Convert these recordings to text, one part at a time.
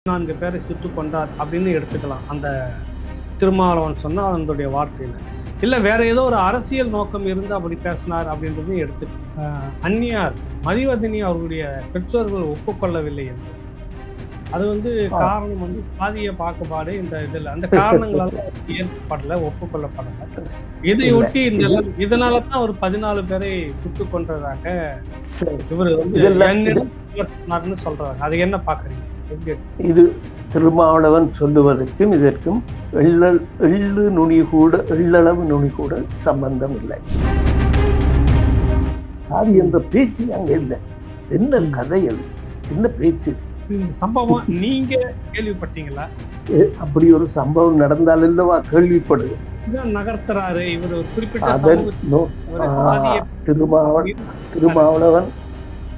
4 பேரை சுட்டுக் கொண்டார் அப்படின்னு எடுத்துக்கலாம். அந்த திருமாவளவன் சொன்ன அதனுடைய வார்த்தையில. இல்ல வேற ஏதோ ஒரு அரசியல் நோக்கம் இருந்து அப்படி பேசினார் அப்படின்றதையும் எடுத்து அந்நியார் மதிவதனி அவர்களுடைய பெற்றோர்கள் ஒப்புக்கொள்ளவில்லை என்று. அது காரணம் சாதிய பாகுபாடு இந்த இதுல அந்த காரணங்களால ஏற்படல, ஒப்புக்கொள்ளப்படல. இதையொட்டி இதனால தான் ஒரு 14 பேரை சுட்டுக் கொன்றதாக இவர் சொன்னார்னு சொல்றாங்க. அதை என்ன பாக்குறீங்க? இது திருமாவளவன் சொல்லுவதற்கும் இதற்கும் எள்ளளவு நுனி கூட சம்பந்தம் இல்லை. சாதி என்ற பேச்சு அங்க இல்லை. என்ன கதைகள், என்ன பேச்சு? சம்பவம் நீங்க கேள்விப்பட்டீங்களா? அப்படி ஒரு சம்பவம் நடந்தால் இல்லவா கேள்விப்படுது. நகர்த்துறாரு இவர் ஒரு குறிப்பிட்ட திருமாவளவன்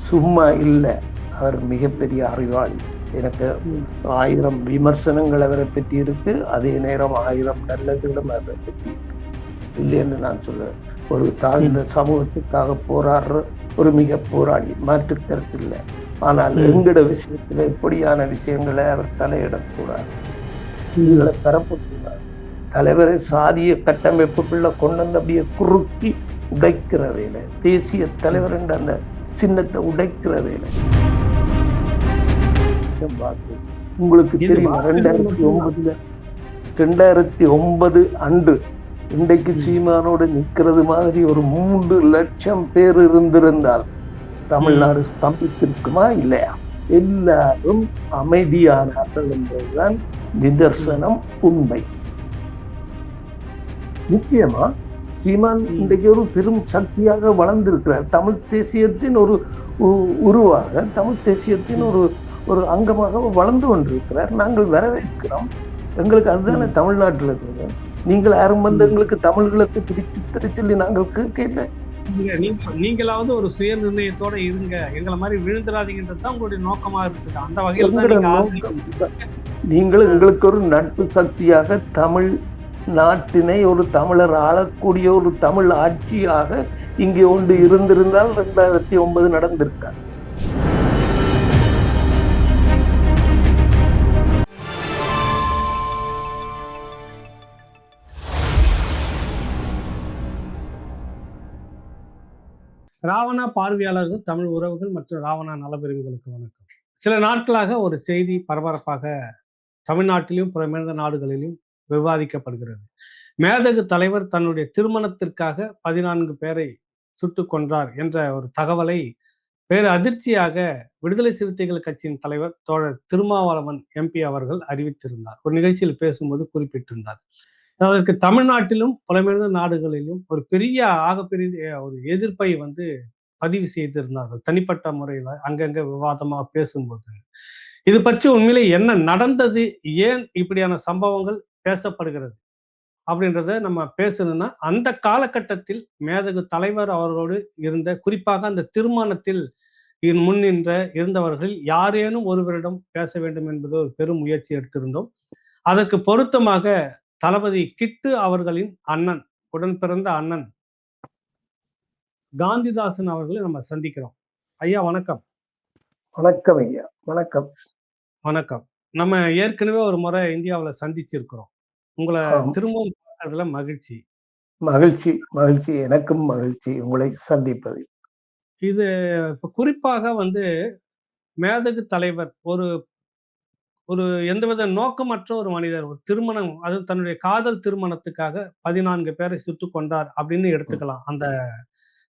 சும்மா இல்லை. அவர் மிகப்பெரிய அறிவாளி. எனக்கு 1000 விமர்சனங்கள் அவரை பற்றி இருக்கு, அதே நேரம் 1000 நல்லதுகளும் அவரை பற்றி இல்லைன்னு நான் சொல்லுவேன். ஒரு தாழ்ந்த சமூகத்துக்காக போராடுற ஒரு மிக போராளி, மாற்று கருத்து இல்லை. ஆனால் எங்கட விஷயத்துல எப்படியான விஷயங்களை அவர் தலையிடக்கூடாது, இதுகளை தரப்பட்டுள்ளார். தலைவரை சாதிய கட்டமைப்புக்குள்ள கொண்டு வந்து அப்படியே குறுக்கி உடைக்கிற வேலை, தேசிய தலைவர் என்ற அந்த சின்னத்தை உடைக்கிற வேலை. உங்களுக்கு தெரியும் 2009 அன்று இன்றைக்கு சீமானோடு நிற்கிறது மாதிரி ஒரு 3 லட்சம் பேர் இருந்திருந்தால் தமிழ்நாடு ஸ்தம்பித்திருக்குமா இல்லையா? எல்லாரும் அமைதியானார்கள் என்பதுதான் நிதர்சனம், உண்மை. நிச்சயமா சீமான் இன்றைக்கு ஒரு பெரும் சக்தியாக வளர்ந்திருக்கிறார். தமிழ் தேசியத்தின் ஒரு உருவாக, தமிழ் தேசியத்தின் ஒரு அங்கமாக வளர்ந்து கொண்டிருக்கிறார். நாங்கள் வரவேற்கிறோம். எங்களுக்கு அதுதானே தமிழ்நாட்டில் இருக்கிறது. நீங்கள் யாரும் எங்களுக்கு தமிழ்களுக்கு பிடிச்சு சொல்லி நாங்கள் கேட்கல. நீங்களாவது ஒரு சுய நிர்ணயத்தோட இருங்க, எங்களை மாதிரி விழுந்துடாதீங்கன்றது தான் உங்களுடைய நோக்கமா இருக்குது. அந்த வகையில் நீங்கள் எங்களுக்கு ஒரு நட்பு சக்தியாக தமிழ் நாட்டினை ஒரு தமிழர் ஆளக்கூடிய ஒரு தமிழ் ஆட்சியாக இங்கே ஒன்று இருந்திருந்தால் 2009 நடந்திருக்கார். ராவணா பார்வையாளர்கள், தமிழ் உறவுகள் மற்றும் ராவணா நலப்பிரிவுகளுக்கு வணக்கம். சில நாட்களாக ஒரு செய்தி பரபரப்பாக தமிழ்நாட்டிலும் புறமேந்த நாடுகளிலும் விவாதிக்கப்படுகிறது. மேதகு தலைவர் தன்னுடைய திருமணத்திற்காக 14 பேரை சுட்டுக் கொன்றார் என்ற ஒரு தகவலை வேறு அதிர்ச்சியாக விடுதலை சிறுத்தைகள் கட்சியின் தலைவர் தோழர் திருமாவளவன் MP அவர்கள் அறிவித்திருந்தார். ஒரு நிகழ்ச்சியில் பேசும்போது குறிப்பிட்டிருந்தார். அதற்கு தமிழ்நாட்டிலும் புலம்பெயர்ந்த நாடுகளிலும் ஒரு ஆகப்பெரிய ஒரு எதிர்ப்பை பதிவு செய்திருந்தார்கள். தனிப்பட்ட முறையில அங்கங்க விவாதமா பேசும்போது இது பற்றி உண்மையிலே என்ன நடந்தது, ஏன் இப்படியான சம்பவங்கள் பேசப்படுகிறது அப்படின்றத நம்ம பேசணும்னா, அந்த காலகட்டத்தில் மேதகு தலைவர் அவர்களோடு இருந்த, குறிப்பாக அந்த திருமணத்தில் இருந்தவர்கள் யாரேனும் ஒருவரிடம் பேச வேண்டும் என்பது ஒரு பெரும் முயற்சி எடுத்திருந்தோம். அதற்கு பொருத்தமாக தளபதி கிட்டு அவர்களின் அண்ணன், உடன் பிறந்த அண்ணன் காந்திதாசன் அவர்களை நம்ம சந்திக்கிறோம். ஐயா வணக்கம். வணக்கம் ஐயா. வணக்கம். வணக்கம். நம்ம ஏற்கனவே ஒரு முறை இந்தியாவில் சந்திச்சிருக்கிறோம். உங்களை திரும்பவும் பார்க்கறதுல மகிழ்ச்சி. மகிழ்ச்சி மகிழ்ச்சி எனக்கும் மகிழ்ச்சி உங்களை சந்திப்பது. இது இப்ப குறிப்பாக மேதகு தலைவர் ஒரு எந்தவித நோக்கமற்ற ஒரு மனிதர், ஒரு திருமணம், அது தன்னுடைய காதல் திருமணத்துக்காக 14 பேரை சுட்டுக் கொண்டார் அப்படின்னு எடுத்துக்கலாம். அந்த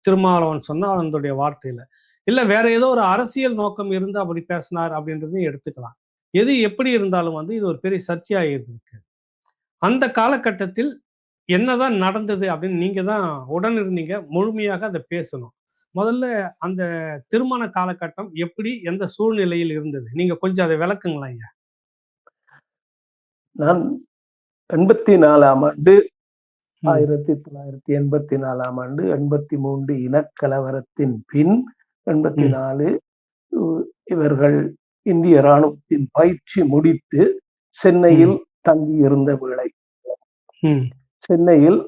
திருமாவளவன் சொன்ன அதனுடைய வார்த்தையில. இல்ல வேற ஏதோ ஒரு அரசியல் நோக்கம் இருந்து அப்படி பேசினார் அப்படின்றதையும் எடுத்துக்கலாம். எது எப்படி இருந்தாலும் இது ஒரு பெரிய சர்ச்சையா இருக்கு. அந்த காலகட்டத்தில் என்னதான் நடந்தது அப்படின்னு நீங்க தான் உடன் இருந்தீங்க, முழுமையாக அதை பேசணும். முதல்ல அந்த திருமண காலகட்டம் எப்படி, எந்த சூழ்நிலையில் இருந்தது, நீங்க கொஞ்சம் அதை விளக்குங்களா ஐயா? நான் 84ஆம் ஆண்டு 1984ஆம் ஆண்டு 83 இனக்கலவரத்தின் பின் 84 இவர்கள் இந்திய இராணுவத்தின் பயிற்சி முடித்து சென்னையில் தங்கியிருந்த வேளை, சென்னையில்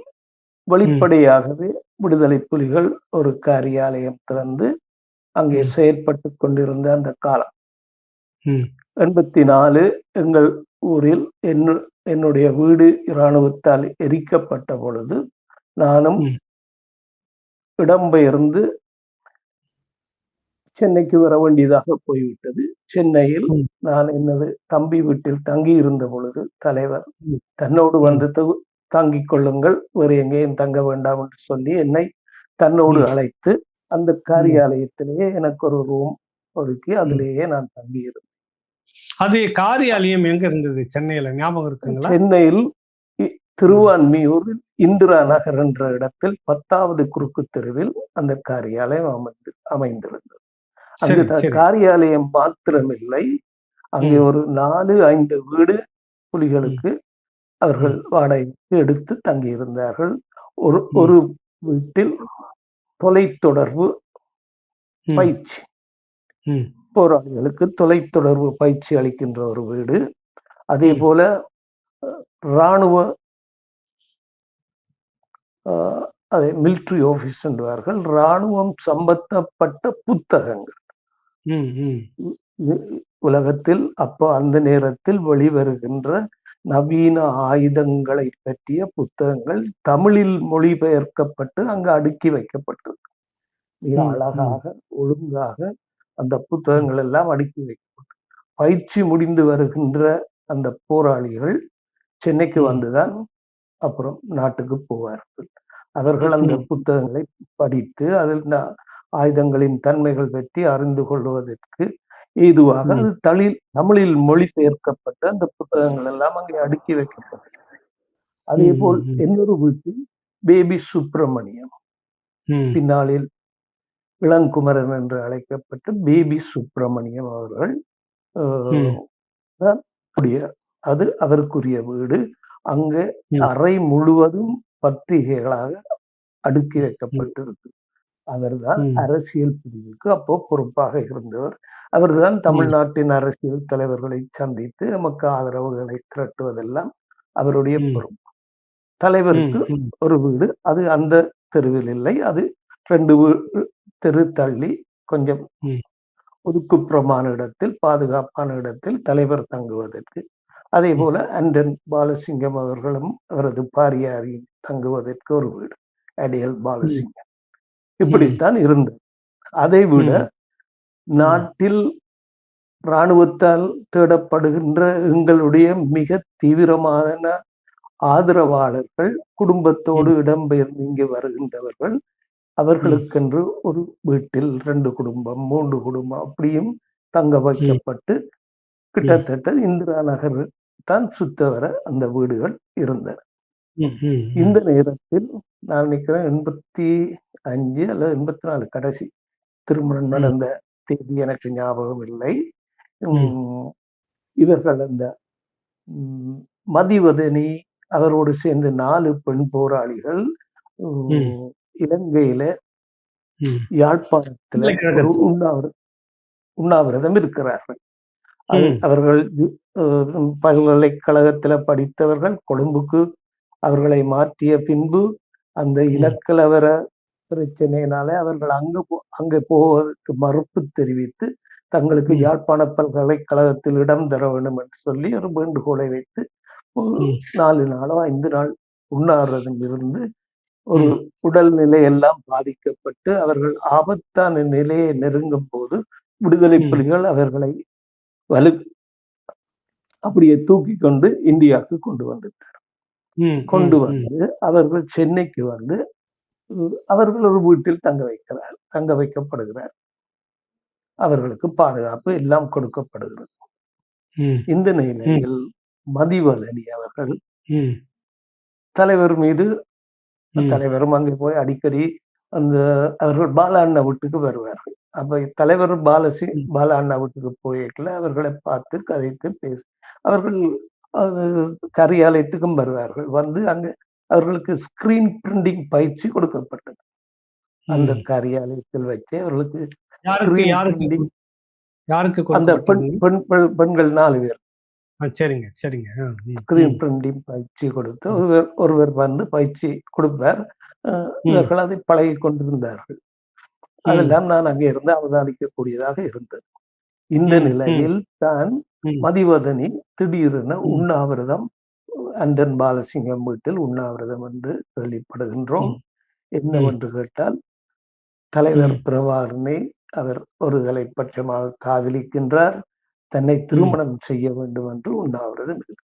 வெளிப்படையாகவே விடுதலை புலிகள் ஒரு காரியாலயம் திறந்து அங்கே செயற்பட்டு கொண்டிருந்த அந்த காலம். ம். 84 எங்கள் ஊரில் என்னுடைய வீடு இராணுவத்தால் எரிக்கப்பட்ட பொழுது நானும் ம். இடம்பெயர்ந்து சென்னைக்கு வர வேண்டியதாக போய்விட்டது. சென்னையில் ம். நான் எனது தம்பி வீட்டில் தங்கியிருந்த பொழுது தலைவர் ம். தன்னோடு ம். வந்து தங்கிக் கொள்ளுங்கள், வேறு எங்கேயும் தங்க வேண்டாம் என்று சொல்லி என்னை தன்னோடு ம். அழைத்து அந்த ம். காரியாலயத்திலேயே எனக்கு ஒரு ரூம் ஒதுக்கி ம். அதிலேயே நான் தங்கியிருந்தேன். அது காரியாலயம் எங்க இருந்தது? சென்னையில ஞாபகம் இருக்குங்களா? சென்னையில் ம். திருவான்மியூரில் இந்திரா நகர் என்ற இடத்தில் 10வது குறுக்கு தெருவில் அந்த காரியாலயம் அமைந்திருந்தது. அங்கு சரி, சரி. காரியாலயம் மாத்திரமில்லை, அங்கே ம். ஒரு 4, 5 வீடு ம். புலிகளுக்கு அவர்கள் ம். வாடகைக்கு எடுத்து தங்கியிருந்தார்கள். ஒரு ம். ஒரு வீட்டில் தொலைத்தொடர்பு ம். பயிற்சி, ம். போராளிகளுக்கு தொலைத்தொடர்பு பயிற்சி அளிக்கின்ற ஒரு வீடு. அதே ம். போல இராணுவ அதை மிலிட்டரி ஆபீஸ் என்பார்கள். இராணுவம் சம்பந்தப்பட்ட புத்தகங்கள் ம். ம். உலகத்தில் அப்போ அந்த நேரத்தில் வெளிவருகின்ற நவீன ஆயுதங்களை பற்றிய புத்தகங்கள் தமிழில் மொழிபெயர்க்கப்பட்டு அங்கு அடுக்கி வைக்கப்பட்டிருக்கு. மிக ம். ம். அழகாக, ஒழுங்காக அந்த ம். புத்தகங்கள் எல்லாம் அடுக்கி வைக்கப்பட்டு பயிற்சி முடிந்து வருகின்ற அந்த போராளிகள் சென்னைக்கு ம். வந்துதான் அப்புறம் நாட்டுக்கு போவார்கள். அவர்கள் அந்த ம். புத்தகங்களை படித்து அதில் ஆயுதங்களின் தன்மைகள் பற்றி அறிந்து கொள்வதற்கு ஏதுவாக ம். அது தமிழில் மொழிபெயர்க்கப்பட்ட அந்த புத்தகங்கள் எல்லாம் அங்கே அடுக்கி வைக்கப்பட்டது. அதே ம். போல் ம். இன்னொரு வீட்டில் பேபி சுப்பிரமணியம், ம். பின்னாளில் இளங்குமரன் என்று அழைக்கப்பட்ட பேபி சுப்பிரமணியம் அவர்கள் ம். தான் அது அவருக்குரிய வீடு. அங்கே ம். அறை முழுவதும் பத்திரிகைகளாக அடுக்கி ம். வைக்கப்பட்டிருக்கு. அவர்தான் ம். அரசியல் பிரிவுக்கு அப்போ பொறுப்பாக இருந்தவர். அவர்தான் ம். தமிழ்நாட்டின் அரசியல் தலைவர்களை சந்தித்து நமக்கு ஆதரவுகளை திரட்டுவதெல்லாம் அவருடைய ம். பொறுப்பு. தலைவருக்கு ம். ஒரு வீடு, அது அந்த தெருவில் இல்லை. அது 2 தெரு தள்ளி கொஞ்சம் ம். ஒதுக்குப்புறமான இடத்தில், பாதுகாப்பான இடத்தில் தலைவர் தங்குவதற்கு. அதே ம். போல அண்டன் பாலசிங்கம் அவர்களும் அவரது பாரியாரி தங்குவதற்கு ஒரு வீடு, அடியல் ம். பாலசிங்கம். ம். இப்படித்தான் இருந்தது. அதை விட ம். நாட்டில் இராணுவத்தால் தேடப்படுகின்ற எங்களுடைய மிக தீவிரமான ஆதரவாளர்கள், குடும்பத்தோடு ம். இடம்பெயர்ந்து இங்கு வருகின்றவர்கள், ம். அவர்களுக்கென்று ஒரு வீட்டில் 2 குடும்பம், 3 குடும்பம் அப்படியும் தங்க ம். வைக்கப்பட்டு ம். கிட்டத்தட்ட இந்திரா நகர் தான் சுத்தவர அந்த வீடுகள் இருந்தன. ம். ம். இந்த நேரத்தில் நான் நினைக்கிறேன் 85 அல்லது 84 கடைசி திருமணம் ம். நடந்த தேதி எனக்கு ஞாபகம் இல்லை. ம். இவர்கள் அந்த மதிவதனி அவரோடு சேர்ந்து 4 பெண் போராளிகள் ம். இலங்கையில ம். யாழ்ப்பாணத்துல விடுதலை ஒரு கழகத்தில். உண்ணாவிரதம் இருக்கிறார்கள். அது ம். அவர்கள் பல்கலைக்கழகத்துல படித்தவர்கள். கொழும்புக்கு அவர்களை மாற்றிய பின்பு அந்த ம். இனக்கலவர பிரச்சனையினால அவர்கள் அங்கே போவதற்கு மறுப்பு தெரிவித்து தங்களுக்கு ம். யாழ்ப்பாண பல்கலைக்கழகத்தில் இடம் தர வேண்டும் என்று சொல்லி ஒரு வேண்டுகோளை வைத்து ம். 4 நாளோ 5 நாள் உண்ணாவிரதம் இருந்து ஒரு ம். உடல்நிலை எல்லாம் பாதிக்கப்பட்டு அவர்கள் ஆபத்தான நிலையை நெருங்கும் போது விடுதலை ம். புலிகள் அவர்களை வலு அப்படியே தூக்கி கொண்டு இந்தியாவுக்கு கொண்டு வந்துட்டார். ம். கொண்டு ம். ம். வந்து அவர்கள் சென்னைக்கு வந்து அவர்கள் ஒரு வீட்டில் தங்க வைக்கப்படுகிறார். அவர்களுக்கு பாதுகாப்பு எல்லாம் கொடுக்கப்படுகிறது. ம். இந்த ம். நிலையில் மதிவதனி அவர்கள் ம். தலைவர் மீது ம். தலைவரும் அங்கே போய் அடிக்கடி அந்த அவர்கள் பாலா அண்ணா வீட்டுக்கு வருவார்கள். அப்ப தலைவர் ம். பாலா அண்ணா வீட்டுக்கு போயிட்டுல அவர்களை பார்த்து கதைத்து பேசி அவர்கள் அது காரியாலயத்துக்கும் வருவார்கள். வந்து அங்க அவர்களுக்கு ஸ்கிரீன் பிரிண்டிங் பயிற்சி கொடுக்கப்பட்டது. அந்த ம். காரியாலயத்தில் வச்சு அவர்களுக்கு யாருக்கு ஸ்கிரீன் யாருக்கு பிரிண்டிங் யாருக்கு அந்த கொடுக்கப்பட்டதுங்க? பெண்கள் 4 பேர் சரிங்க, சரிங்க. ம். ஸ்கிரீன் ம். பிரிண்டிங் பயிற்சி கொடுத்து ம். ஒருவர் வந்து பயிற்சி கொடுப்பார். ம். இவர்கள் அதை பழகிக் கொண்டிருந்தார்கள். ம். அதெல்லாம் நான் அங்கே இருந்து அவதானிக்கக்கூடியதாக இருந்தது. இந்த ம், ம், நிலையில் தான் ம், மதிவதனி திடீரென ம், உண்ணாவிரதம் அண்டன் பாலசிங்கம் வீட்டில் உண்ணாவிரதம் என்று கேள்விப்படுகின்றோம். ம், ம், என்னவென்று கேட்டால், தலைவர் ம், பிரபாகரனை அவர் ஒருதலை பட்சமாக காதலிக்கின்றார். தன்னை ம், திருமணம் செய்ய வேண்டும் என்று உண்ணாவிரதம் இருக்கு.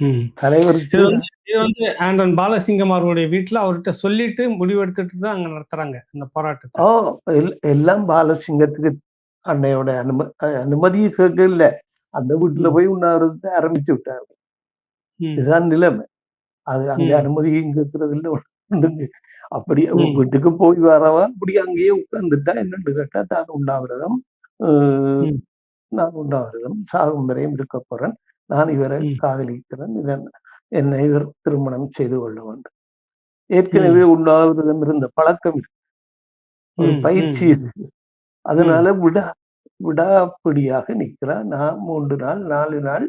ம். இது தலைவருக்கு வந்து இது வந்து ஆண்டன் பாலசிங்கம் அவர்களுடைய வீட்ல அவர்கிட்ட சொல்லிட்டு முடிவெடுத்துட்டு தான் அங்க நடத்துறாங்க இந்த போராட்டத்த. ஓ எல்லாம் பாலசிங்கத்துக்கு அன்னையோட அனுமதியை கேட்கல. அந்த வீட்டுல ம், போய் உண்ணாவிரதத்தை ஆரம்பிச்சு விட்டார். ம், இதுதான் நிலைமை. அது அங்க ம், அனுமதியும் கேட்கறது இல்ல ஒண்ணுங்க. அப்படி ம், வீட்டுக்கு போய் வரவா அப்படி அங்கேயே உட்கார்ந்துட்டா என்னன்னு கேட்டா தான் உண்ணாவிரதம். அஹ் ம், நான் உண்ணாவிரதம் சாகும் வரையும் இருக்க போறேன். நான் இவரை ம், காதலிக்கிறேன். என்னை இவர் திருமணம் செய்து கொள்ள வேண்டும். ம், ஏற்கனவே உண்ணாவிரதம் இருந்த பழக்கம் இருக்கு. ஒரு ம், பயிற்சி ம், இருக்கு. ம், அதனால விடாப்பிடியாக நிக்கிறா. நான் 3 நாள் 4 நாள்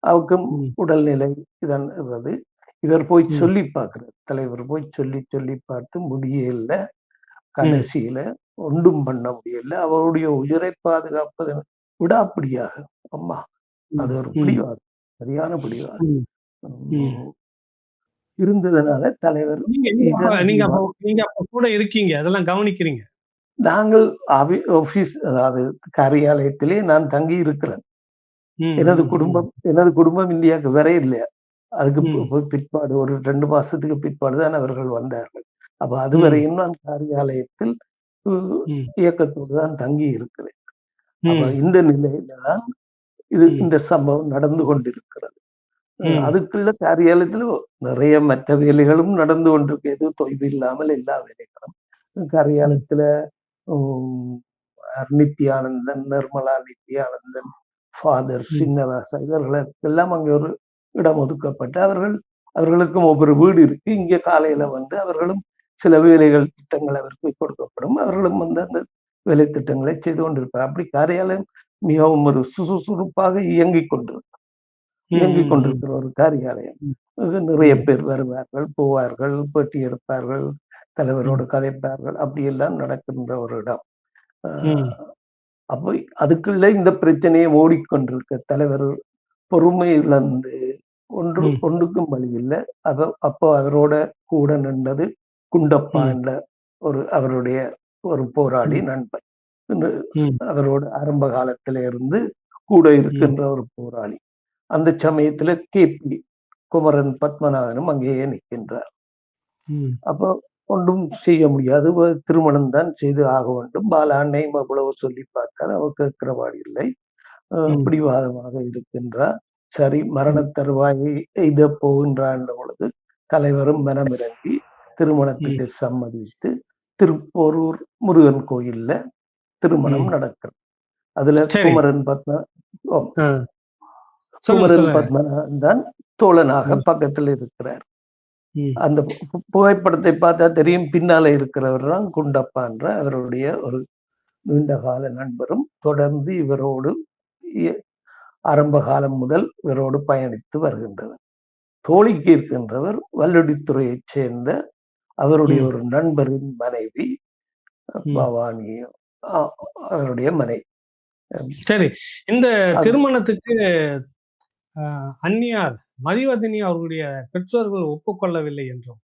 அவருக்கும் ம், உடல்நிலை இதன்றது. இவர் போய் ம், சொல்லி பார்க்கிறார். தலைவர் போய் சொல்லி சொல்லி பார்த்து முடியல. ம், கடைசியில ஒன்றும் பண்ண முடியல. அவருடைய உயிரை பாதுகாப்பது விடாப்பிடியாக. அம்மா அது ம், ஒரு ம், பிடிவாதம். சரியான பிடிவாதம். ம், ம். ம். இருந்ததுனால தலைவர் நீங்க நீங்க அப்ப இதன் நீங்க அப்ப நீங்க அப்ப கூட இருக்கீங்க. அதெல்லாம் கவனிக்கிறீங்க. நாங்கள் ஆபீஸ் அதாவது காரியாலயத்திலே நான் தங்கி இருக்கிறேன். ம், ம், ம், எனது குடும்பம் இந்தியாவுக்கு வர இல்லையா. அதுக்கு ம், பிற்பாடு ஒரு 2 மாசத்துக்கு பிற்பாடு தான் அவர்கள் வந்தார்கள். அப்ப ம், அதுவரையும் நான் காரியாலயத்தில் உ ம், இயக்கத்தோடு தான் தங்கி இருக்கிறேன். அப்ப ம், இந்த நிலையில தான் ம், இந்த சம்பவம் நடந்து கொண்டிருக்கிறது. ம், அதுக்குள்ள காரியாலயத்துல நிறைய மற்ற வேலைகளும் நடந்து கொண்டிருக்கு. எதுவும் தொய்வு இல்லாமல் எல்லா வேலைகளும். ம், காரியாலயத்துல ம் நித்யானந்தன், நிர்மலா நித்யானந்தன், ஃபாதர் ம், சின்னராசா இவர்களுக்கெல்லாம் அங்கே ஒரு இடம் ஒதுக்கப்பட்டு அவர்களுக்கும் ஒவ்வொரு வீடு இருக்கு. இங்கே காலையில வந்து அவர்களும் சில வேலைகள் திட்டங்கள் அவருக்கு கொடுக்கப்படும். அவர்களும் வந்து அந்த வேலை திட்டங்களை செய்து கொண்டிருப்பார். அப்படி காரியாலயம் மிகவும் ஒரு சுறுசுறுப்பாக இயங்கிக் ம், கொண்டிருக்கிற ஒரு காரியாலயம். ம், இது நிறைய ம், பேர் வருவார்கள், போவார்கள், பேட்டி எடுப்பார்கள், தலைவரோடு ம், கதைப்பார்கள். அப்படியெல்லாம் நடக்கின்ற ஒரு இடம். அ ம், அப்போ அதுக்குள்ள இந்த பிரச்சனையை ஓடிக்கொண்டிருக்க தலைவர் பொறுமை இழந்து ம், ஒன்றுக்கும் வழி இல்ல. அப்போ அவரோட கூட நின்றது குண்டப்பா ம், என்ற அவருடைய ஒரு போராடி ம், நண்பன். இந்த ம், அவரோட ஆரம்ப காலத்தில இருந்து கூட ம், இருக்கின்ற ஒரு போராளி. அந்த சமயத்தில கே.பி. குமரன் பத்மநாதனும் அங்கேயே நிற்கின்றார். ம், அப்போ ஒன்றும் செய்ய முடியாது. திருமணம் தான் செய்து ஆக வேண்டும். பால அன்னையும் அவ்வளவு சொல்லி பார்த்தார். அவ கேட்கிறவாறு இல்லை. ம், பிடிவாதமாக இருக்கின்றார். சரி மரண ம், தருவாயை எய்தப் போகின்றார் பொழுது தலைவரும் மனமிரங்கி ம். திருமணத்துக்கு சம்மதித்து திருப்போரூர் முருகன் கோயில்ல திருமணம் ம். நடக்கிறது. அதுல சரி. ஓ ஆ. சொல்லுங்க, குமரன் சொல்லுங்க. பத்மநாதன் தான் தோழனாக ம், பக்கத்தில் இருக்கிறார். ம், அந்த புகைப்படத்தை பார்த்தா தெரியும். பின்னால இருக்கிறவர் தான் குண்டப்பான்ற அவருடைய ஒரு நீண்ட கால நண்பரும் தொடர்ந்து இவரோடு இ ஆரம்ப காலம் முதல் இவரோடு பயணித்து வருகின்றனர். தோழிக்கு இருக்கின்றவர் வல்லுடித்துறையைச் சேர்ந்த அவருடைய ம், ஒரு நண்பரின் மனைவி ம். பவானி அ அவருடைய மனைவி. சரி. இந்த அது திருமணத்துக்கு அ அந்நியார் மதிவதனி அவர்களுடைய பெற்றோர்கள் ஒப்புக்கொள்ளவில்லை என்றும்.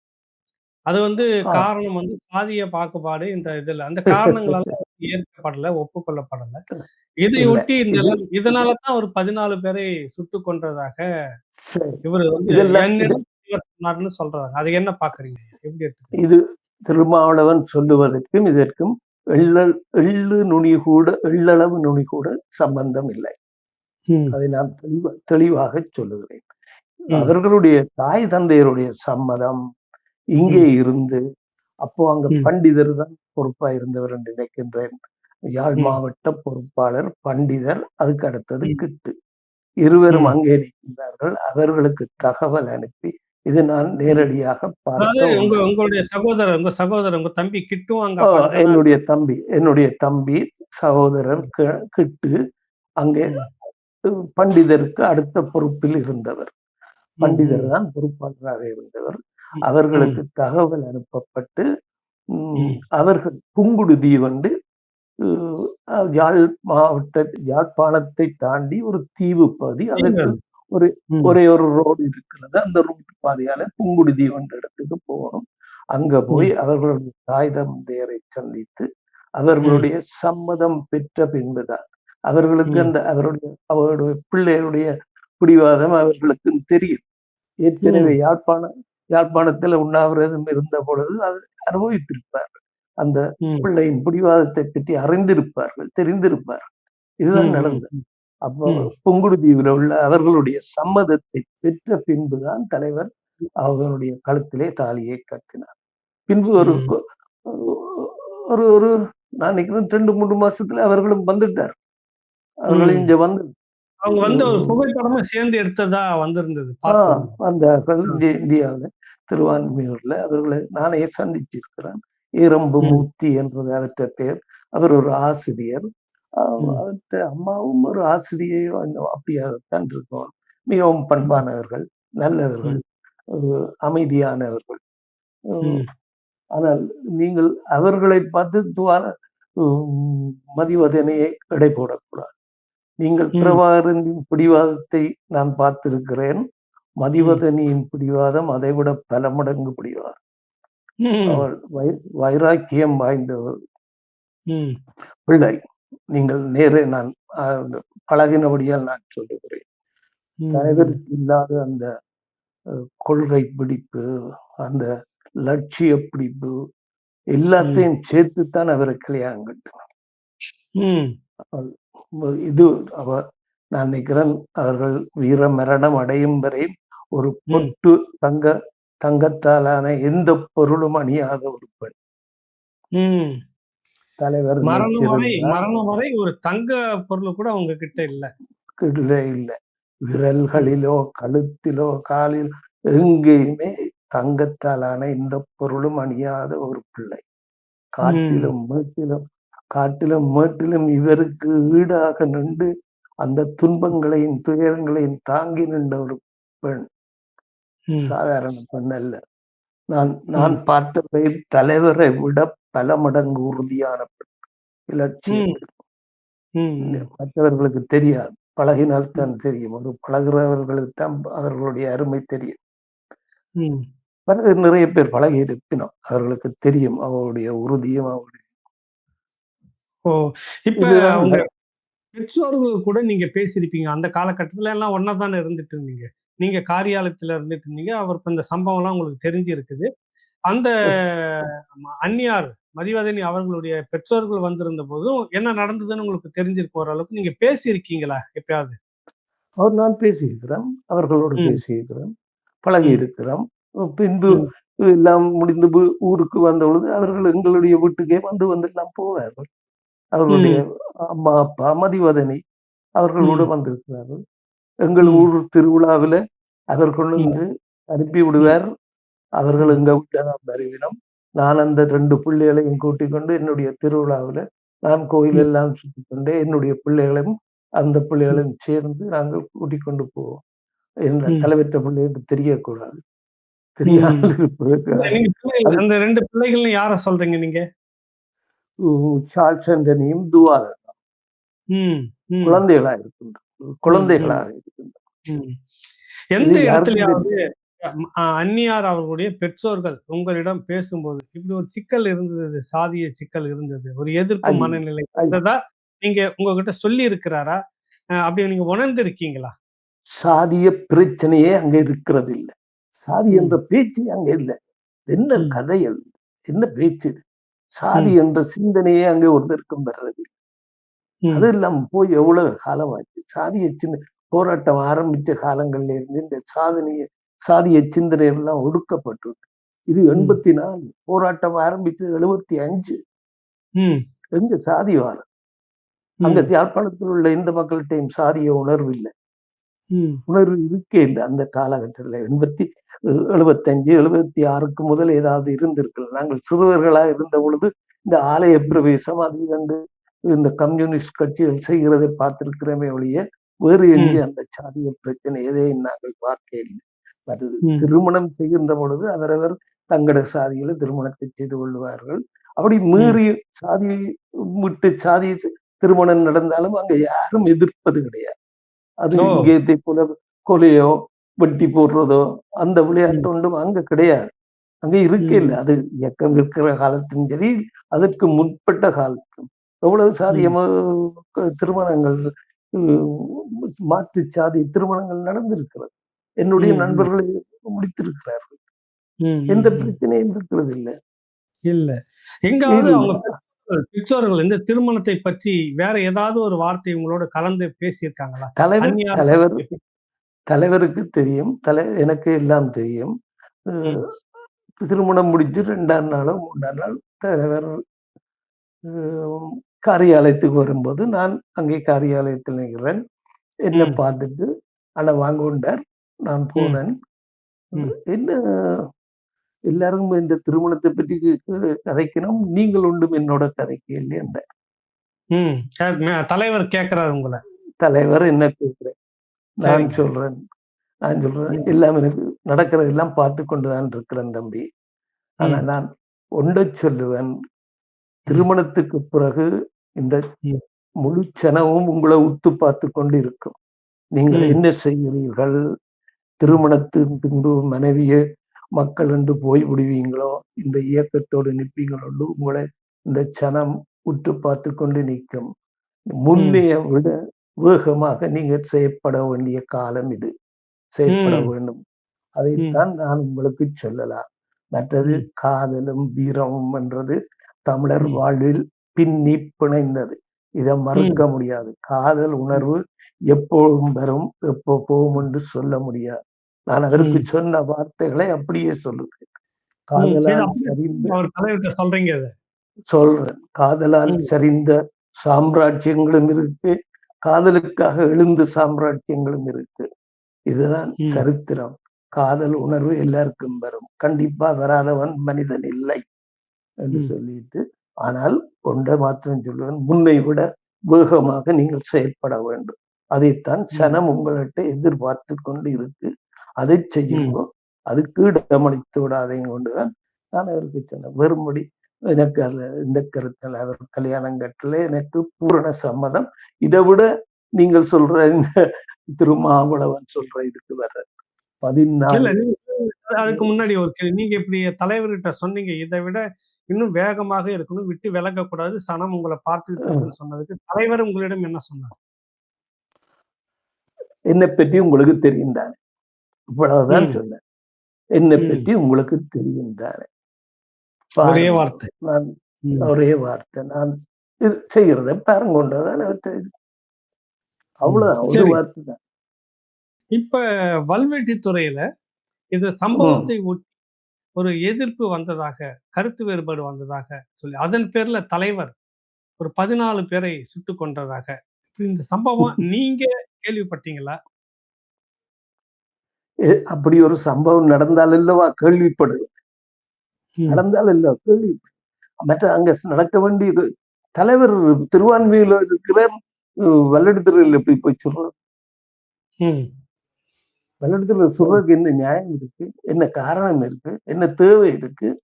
அது வந்து ஆ காரணம் வந்து சாதிய பாகுபாடு இந்த இதுல. அந்த காரணங்களால ஏற்கப்படல, ஒப்புக்கொள்ளப்படல. இல்ல. இதையொட்டி இது இதனால தான் ஒரு 14 பேரை சுட்டுக் கொன்றதாக சரி. இவரு வந்து இதெல்லாம் என்னிடம் இவர் சொன்னார்ன்னு சொல்றாங்க. அதை என்ன பார்க்குறீங்க? எப்படி எடுத்துக்கிறீங்க? இது திருமாவளவன் சொல்லுவதற்கும் இதற்கும் எள்ளளவு நுனி கூட சம்பந்தம் இல்லை. ம், அதை நான் தெளிவாகச் சொல்லுகிறேன். ம், அவர்களுடைய தாய் தந்தையருடைய சம்மதம் இங்கே ம், இருந்து அப்போ அங்க ம், பண்டிதர் தான் பொறுப்பா இருந்தவர் என்று நினைக்கின்றேன். யாழ் ம், மாவட்ட பொறுப்பாளர், பண்டிதர், அதுக்கு அடுத்தது ம், கிட்டு. இருவரும் ம். அங்கே நிற்கின்றார்கள். அவர்களுக்கு தகவல் அனுப்பி, இது நான் நேரடியாக பார்த்த அதாவது ஒன்று. உங்க சகோதரர், உங்க தம்பி கிட்டும் அங்க ஆ அப்ப அங்க தான் என்னுடைய தம்பி, சகோதரர் ம், கிட்டு அங்கே ம், பண்டிதருக்கு அடுத்த பொறுப்பில் இருந்தவர். ம், பண்டிதர் ம், தான் பொறுப்பாளராக இருந்தவர். ம், ம், அவர்களுக்கு தகவல் அனுப்பப்பட்டு, ம், அவர்கள் புங்குடுதி வந்து யாழ் யாழ்ப்பாணத்தை தாண்டி ஒரு தீவு பகுதி. அதற்கு நீங்கள் ஒரு ம், ஒரே ஒரு ரோடு இருக்கிறது. அந்த ரோட்டு பாதையால புங்குடுதி என்ற இடத்துக்கு போகணும். அங்க போய் ம், அவர்களுடைய தாய் தந்தையரை சந்தித்து ம், அவர்களுடைய சம்மதம் பெற்ற பின்புதான் அவர்களுக்கு ம், அவருடைய பிள்ளைகளுடைய பிடிவாதம் அவர்களுக்கு தெரியும். ஏற்கனவே ம், யாழ்ப்பாணத்துல உண்ணாவிரதம் இருந்த பொழுது அதை அனுபவித்திருப்பார்கள். அந்த ம், பிள்ளையின் பிடிவாதத்தை பற்றி அறிந்திருப்பார்கள், தெரிந்திருப்பார்கள். இதுதான் ம், ம், நடந்தது. அப்போ ம், புங்குடுதீவுல உள்ள அவர்களுடைய சம்மதத்தை பெற்ற பின்புதான் தலைவர் அவர்களுடைய கழுத்திலே தாலியை கட்டினார். பின்பு ஒரு ம், ஒரு ஒரு நான் நினைக்கிறேன் 2, 3 மாசத்துல அவர்களும் வந்துட்டார். அவர்களும் ம். இங்க வந்து அவங்க வந்து ஒரு புகைப்படமும் சேர்ந்து எடுத்ததா வந்திருந்தது. ஆ பார்த்திருந்தோம். வந்தார்கள். ஆ. இந்தியாவுல திருவான்மியூர்ல அவர்களை நானே சந்திச்சிருக்கிறேன். ஈரம்பு ம், மூர்த்தி என்றது அவற்ற பெயர். அவர் ஒரு ஆசிரியர். ம், அவற்ற அம்மாவும் ஒரு ஆசிரியையோ அப்படியாகத்தான் இருக்கும். மிகவும் ம், பண்பானவர்கள், நல்லவர்கள், ம், ஒரு அமைதியானவர்கள். ம் ம், ஆனால் நீங்கள் அவர்களை பார்த்து ம் மதிவதனையை எடை போடக்கூடாது. நீங்கள் ம், பிரபாகரனின் பிடிவாதத்தை நான் பார்த்திருக்கிறேன். ம், மதிவதனியின் பிடிவாதம் அதைவிட பல மடங்கு பிடிவாதம். ம், அவள் வைராக்கியம் வாய்ந்த ஒரு ம், பிள்ளை. நீங்கள் நேரே நான் அ பழகினபடியால் நான் சொல்லுகிறேன். ம், தலைவருக்கு இல்லாத அந்த கொள்கை பிடிப்பு, அந்த லட்சிய பிடிப்பு ம், எல்லாத்தையும் சேர்த்துத்தான் அவரை கல்யாணம் கட்டினார். ம், அவள் இது அவ நான் நினைக்கிறேன் அவர்கள் வீர மரணம் அடையும் வரை ஒரு ம், பொட்டு தங்கத்தாலான எந்த பொருளும் அணியாத ஒரு பெண். ம். தலைவர் மரணம் வரை நினைச்சிருந்தார். மரணம் வரை ஒரு தங்க பொருள் கூட உங்க கிட்ட இல்ல. இல்ல, இல்ல. விரல்களிலோ, கழுத்திலோ, காலில் எங்கேயுமே தங்கத்தாலான எந்த பொருளும் அணியாத ஒரு பிள்ளை. ம், காட்டிலும் மேட்டிலும் காட்டிலும் மேட்டிலும் இவருக்கு ஈடாக நின்று அந்த துன்பங்களையும், துயரங்களையும் தாங்கி நின்ற ஒரு பெண். ம், சாதாரண பெண் அல்ல. நான் நான் ம், பார்த்தவரையில் தலைவரை விட பல மடங்கு உறுதியான பெண். ம், இலட்சியத்தில். ம், மற்றவர்களுக்கு தெரியாது. பழகினால் தான் தெரியும். ஒரு பழகுறவர்களுக்கு தான் அவர்களுடைய அருமை தெரியும். ம். பிறகு நிறைய பேர் பழகி இருப்பினும் அவர்களுக்கு தெரியும் அவருடைய உறுதியும் ஓ! இப்ப இதுதான் உங்க பெற்றோர்கள் கூட நீங்க பேசியிருப்பீங்க. அந்த காலகட்டத்துல எல்லாம் ஒண்ணா தானே இருந்துட்டு இருந்தீங்க. நீங்க காரியாலயத்துல இருந்துட்டு இருந்தீங்க. அவருக்கு அந்த சம்பவம்லாம் உங்களுக்கு தெரிஞ்சிருக்குது. அந்த அந்நியார் மதிவதனி அவர்களுடைய பெற்றோர்கள் வந்திருந்த போதும் என்ன நடந்ததுன்னு உங்களுக்கு தெரிஞ்சிருக்கும் ஓரளவுக்கு. நீங்க பேசியிருக்கீங்களா எப்பயாவது? நான் பேசியிருக்கிறேன். அவர்களோடு ம், பேசியிருக்கிறேன். பழகி ம், இருக்கிறோம். பின்பு ம், எல்லாம் முடிந்து ஊருக்கு வந்தபொழுது அவர்கள் எங்களுடைய வீட்டுக்கே வந்து எல்லாம் போவார்கள். அவர்களுடைய ம், அம்மா, அப்பா, மதிவதனி அவர்களோடு ம், வந்திருக்கிறார்கள். எங்கள் ம், ஊர் திருவிழாவில அவர் கொண்டு ம், வந்து அனுப்பி ம், விடுவார். அவர்கள் ம், எங்க வீட்ல தான் வருவினம். நான் அந்த 2 பிள்ளைகளையும் கூட்டிக் கொண்டு என்னுடைய திருவிழாவில நான் கோயில் ம், எல்லாம் சுத்திக் கொண்டு என்னுடைய பிள்ளைகளையும், அந்த ம், பிள்ளைகளையும் சேர்ந்து நாங்கள் கூட்டிக் கொண்டு போவோம். என்ற ம், தலைவற்ற பிள்ளைகளுக்கு தெரியக்கூடாது. ம். தெரியாமல் இல்ல இருப்பதற்காக. நீங்க பிள்ளைகள் அது அந்த 2 பிள்ளைகள்னு யார சொல்றீங்க நீங்க? சார்ல்ஸ் ஆண்டனியும் துவார ம், ம், குழந்தைகளா இருக்கின்றோம். ம், ம், குழந்தைகளாக இருக்கின்றோம். ம். இது எந்த யாருக்கும் இடத்துலயாவது தெரியும். அந்நியார் அவர்களுடைய பெற்றோர்கள் உங்களிடம் பேசும்போது, இப்படி ஒரு சிக்கல் இருந்தது, சாதிய சிக்கல் இருந்தது. ஒரு எதிர்ப்பு ஐ மனநிலை ஐ இருந்ததா, நீங்க உங்ககிட்ட சொல்லி இருக்கிறாரா? அப்படி நீங்க உணர்ந்திருக்கீங்களா? சாதிய பிரச்சனையே அங்க இருக்கிறதில்ல. சாதி என்ற ம், பேச்சே அங்க இல்ல. என்ன ம், கதை அது? என்ன பேச்சு இது? சாதி ம், என்ற சிந்தனையே அங்கே ஒருத்தருக்கும் வர்றது. ம், அதெல்லாம் போய் எவ்வளவு காலமாச்சு. சாதிய போராட்டம் ஆரம்பிச்ச காலங்கள்ல இருந்து இந்த சாதிய சிந்தனை எல்லாம் ஒடுக்கப்பட்டுருக்கு. இது ம், 84 போராட்டம் ஆரம்பிச்சது 75. ம், எங்க சாதிவாதம்? அங்க ம், யாழ்ப்பாணத்தில் உள்ள எந்த மக்கள்கிட்டயும் சாதிய உணர்வு இல்ல. ம், உணர்வு இருக்கே இல்ல அந்த காலகட்டத்துல. 75, 76க்கு முதல் ஏதாவது இருந்திருக்கலாம். நாங்கள் சிறுவர்களா இருந்த பொழுது இந்த ஆலய பிரவேசம் அது வந்து இந்த கம்யூனிஸ்ட் கட்சிகள் செய்கிறதை பார்த்திருக்கிறோமே ஒழிய, வேறு ம், எங்கே அந்த சாதிய பிரச்சனை எதையும் நாங்கள் பார்க்க இல்லை. அது ம், திருமணம் செய்கின்ற பொழுது அவரவர் தங்கள சாதியில திருமணத்தை செய்து கொள்வார்கள். அப்படி மீறி சாதி விட்டு சாதி திருமணம் நடந்தாலும் அங்க யாரும் எதிர்ப்பது கிடையாது. அது ஓ இங்கே போல கொலையோ வெட்டி போடுறதோ அந்த விளையாட்டு ஒன்றும் அங்க கிடையாது. அங்க இருக்கே இல்லை. அது இயக்கம் இருக்கிற காலத்தும் சரி, அதற்கு முற்பட்ட காலத்தும் எவ்வளவு சாதியமோ திருமணங்கள், மாற்று சாதி திருமணங்கள் நடந்திருக்கிறது. என்னுடைய நண்பர்களை முடித்திருக்கிறார்கள். எந்த பிரச்சனையும் இருக்கிறது இல்லை. இல்ல எங்காவது இல்ல. அவங்க பெற்றோர்கள் இந்த திருமணத்தை பற்றி வேற ஏதாவது ஒரு வார்த்தை உங்களோட கலந்து பேசியிருக்காங்களா? தலைவர் அந்நியார் தலைவர் தலைவருக்கு தெரியும். எனக்கு எல்லாம் தெரியும். ம், திருமணம் முடிஞ்சு 2ஆம் நாளோ 3ஆம் நாள் தலைவர் காரியாலயத்துக்கு வரும்போது நான் அங்கே காரியாலயத்தில் நிற்கிறேன். என்ன ம், பார்த்துட்டு அண்ணா வாங்கோண்டார். நான் ம், போனேன். ம், என்ன எல்லாரும் இந்த திருமணத்தை பற்றி கதைக்கணும். நீங்கள் ஒன்றும் என்னோட கதைக்கல என்றார். ம். தலைவர் கேட்கிறாரு உங்கள. தலைவர் என்ன கேட்கிறேன். நான் சரிங்க. சொல்றேன் நான் சொல்றேன் ம், எல்லாம் எனக்கு நடக்கிறதெல்லாம் பார்த்து கொண்டு தான் இருக்கிறேன் தம்பி. ஆனா ம், நான் ஒன்றைச் சொல்லுவேன். ம், திருமணத்துக்கு பிறகு இந்த ம், முழு சனமும் உங்களை உத்து பார்த்து கொண்டு இருக்கும். நீங்கள் ம், என்ன செய்கிறீர்கள்? திருமணத்தின் பின்பு மனைவியை மக்கள் என்று போய் விடுவீங்களோ, இந்த இயக்கத்தோடு நிற்பீங்களோ, உங்களை இந்த சனம் உற்று பார்த்து கொண்டு நிற்கும். ம், முன்னைய விட வேகமாக நீங்க செயற்பட வேண்டிய காலம் இது. செயற்பட ம், வேண்டும். ம், அதைத்தான் நான் உங்களுக்கு சொல்லலாம். மற்றது ம், காதலும் வீரமும் என்றது தமிழர் ம், வாழ்வில் பின்னி பிணைந்தது. இதை மறுக்க ம், முடியாது. காதல் உணர்வு எப்பொழுதும் வரும், எப்போ போகும் என்று சொல்ல முடியாது. நான் அதற்கு ம், சொன்ன வார்த்தைகளை அப்படியே சொல்லுகிறேன். இத காதலால் அப்படியே சரிந்த அவர் தலைவர்ட்ட சொல்றீங்க இத. சொல்றேன். காதலால் ம், சரிந்த சாம்ராஜ்யங்களும் இருக்கு. காதலுக்காக எழுந்த சாம்ராஜ்யங்களும் இருக்கு. இதுதான் ம், சரித்திரம். காதல் உணர்வு எல்லாருக்கும் வரும். கண்டிப்பா வராதவன் மனிதன் இல்லை என்று ம், சொல்லிட்டு, ஆனால் ஒன்றை மாத்திரம் சொல்லுவேன். முன்னை விட வேகமாக நீங்கள் செயற்பட வேண்டும். அதைத்தான் ம், சனம் உங்கள்ட்ட எதிர்பார்த்து கொண்டு இருக்கு. அதை ம், செய்யுங்கோ. அதுக்கு இடமளித்து விடாதீங்க கொண்டுதான் நான் அவருக்கு சொன்னேன். வெறுமடி எனக்கு அதுல இந்த கருத்தில் அவர் கல்யாணம் கட்டல. எனக்கு பூரண சம்மதம். இதை விட நீங்கள் சொல்ற இந்த திருமாவளவன் சொல்ற இதுக்கு வர இல்ல 14 நீங்க அதுக்கு முன்னாடி ஒரு கேள்வி. நீங்க இப்படி தலைவர்கிட்ட சொன்னீங்க. இத விட இன்னும் வேகமாக இருக்கணும். விட்டு விலகக்கூடாது. சனம் உங்கள பார்த்துட்டு இருக்குன்னு சொன்னதுக்கு, தலைவர் உங்களிடம் என்ன சொன்னார்? என்னை பற்றி உங்களுக்கு தெரியும் தானே. இவ்வளவுதான் ம், சொன்னேன். என்னை ம். பற்றி உங்களுக்கு தெரியும் தானே. ஒரே பாருங்க. வார்த்தை. நான் ம், ஒரே வார்த்தை. நான் செய்கிறத பாருங்கொண்டதான் ம். அவ்வளவுதான். ஒரு சரி. வார்த்தை தான். இப்ப வல்வெட்டித்துறையில இந்த ம். சம்பவத்தை ஒட்டி ஒரு எதிர்ப்பு வந்ததாக, கருத்து வேறுபாடு வந்ததாக சொல்லி, அதன் பேர்ல தலைவர் ஒரு 14 பேரை சுட்டுக் கொன்றதாக, இந்த சம்பவம் நீங்க கேள்விப்பட்டீங்களா? அப்படி ஒரு சம்பவம் நடந்தால் அல்லவா கேள்விப்படுது. ம், நடந்தால் அல்லவா கேள்வி. மற்ற அங்க நடக்க வேண்டிய தலைவர் திருவான்மையில இருக்கிறார். வல்லெடுத்துறையில் எப்படி போய் சொல்றது? ம், வல்லெடுத்துறையில சொல்றதுக்கு என்ன நியாயம் இருக்கு? என்ன காரணம் இருக்கு? என்ன தேவை இருக்கு? ம்,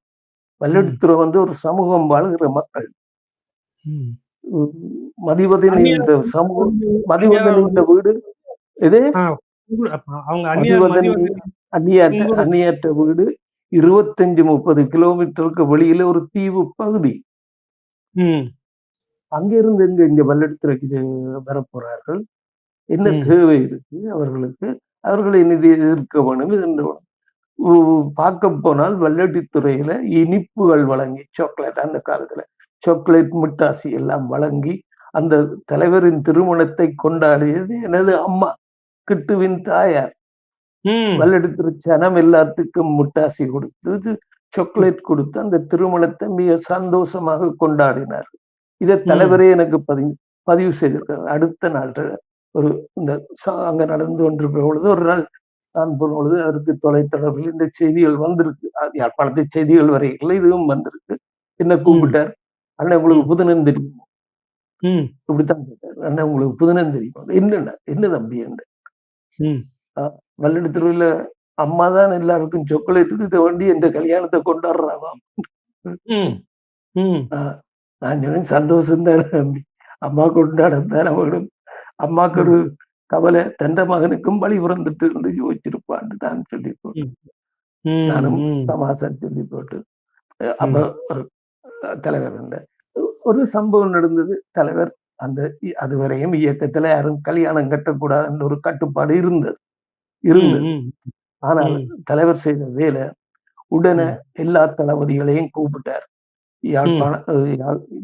வல்லெடுத்துறை ஒரு சமூகம் வாழுகிற மக்கள். ம். ம், மதிவதன் அந்நியார் இந்த சமூகம் அந்நியார் மதிவதன் இந்த அவர்கள் வீடு இது ஆ அவங்க அந்நியார் மதிவதன் மதிவதன் அந்நியாற்ற உங்க அந்நியாற்ற வீடு 25, 30 கிலோமீட்டருக்கு வெளியில ஒரு தீவு பகுதி. ம், அங்கிருந்து இங்க வல்லெடுத்துறைக்கு வரப்போறார்கள். என்ன ம், தேவை இருக்கு அவர்களுக்கு? அவர்களை நிதி எதிர்க்க வேணும். இது பார்க்க போனால் வல்லெட்டித்துறையில இனிப்புகள் வழங்கி சாக்லேட் அந்த காலத்துல சாக்லேட் மிட்டாசி எல்லாம் வழங்கி அந்த தலைவரின் திருமணத்தை கொண்டாடியது எனது அம்மா கிட்டுவின் தாயார். ம், வல்லெடுத்துறை சனம் எல்லாத்துக்கும் முட்டாசி கொடுத்து சாக்லேட் கொடுத்து அந்த திருமணத்தை மிக சந்தோஷமாக கொண்டாடினார். இதை ம், தலைவரே எனக்கு பதிவு செய்திருக்கார். அடுத்த நாள் ஒரு இந்த அங்க நடந்து கொண்டிருக்கிற பொழுது ஒரு நாள் நான் போனபொழுது அதற்கு தொலைத்தொடர்பில் இந்த செய்திகள் வந்திருக்கு. யாழ்ப்பாணத்து செய்திகள் வரையில் இதுவும் வந்திருக்கு. என்ன ம், கூப்பிட்டார். அண்ணன் உங்களுக்கு ம், புதுநன் தெரியுமா? ம், இப்படித்தான் கேட்டார். அண்ணன் உங்களுக்கு புதுநன் தெரியுமா? என்னண்ணா என்ன தம்பி என்று. ம், வல்லெடுத்துறையில அம்மா தான் எல்லாருக்கும் சாக்லேட்டுக்கு இதை வேண்டி இந்த கல்யாணத்தை கொண்டாடுறாங்க. ம். ம். நான் சொன்னேன், சந்தோஷம் தான் தம்பி. அம்மா கொண்டாடத்தான் அவளும் அம்மாக்கு ம். ஒரு கவலை, தந்த மகனுக்கும் வழி பிறந்துட்டு இருந்து யோசிச்சிருப்பான்னு நான் சொல்லி போட்டு, ம். ம். நானும் ம். தமாஷா சொல்லி போட்டு, அப்ப ம். ஒரு தலைவர் இருந்தார். ஒரு சம்பவம் நடந்தது. தலைவர் அந்த அதுவரையும் இயக்கத்துல யாரும் கல்யாணம் கட்டக்கூடாதுன்ற ஒரு கட்டுப்பாடு இருந்தது ம். இருந்தது. ம். ஆனால் ம். தலைவர் செய்த வேலை, உடனே ம். எல்லா தளபதிகளையும் கூப்பிட்டார். ம்.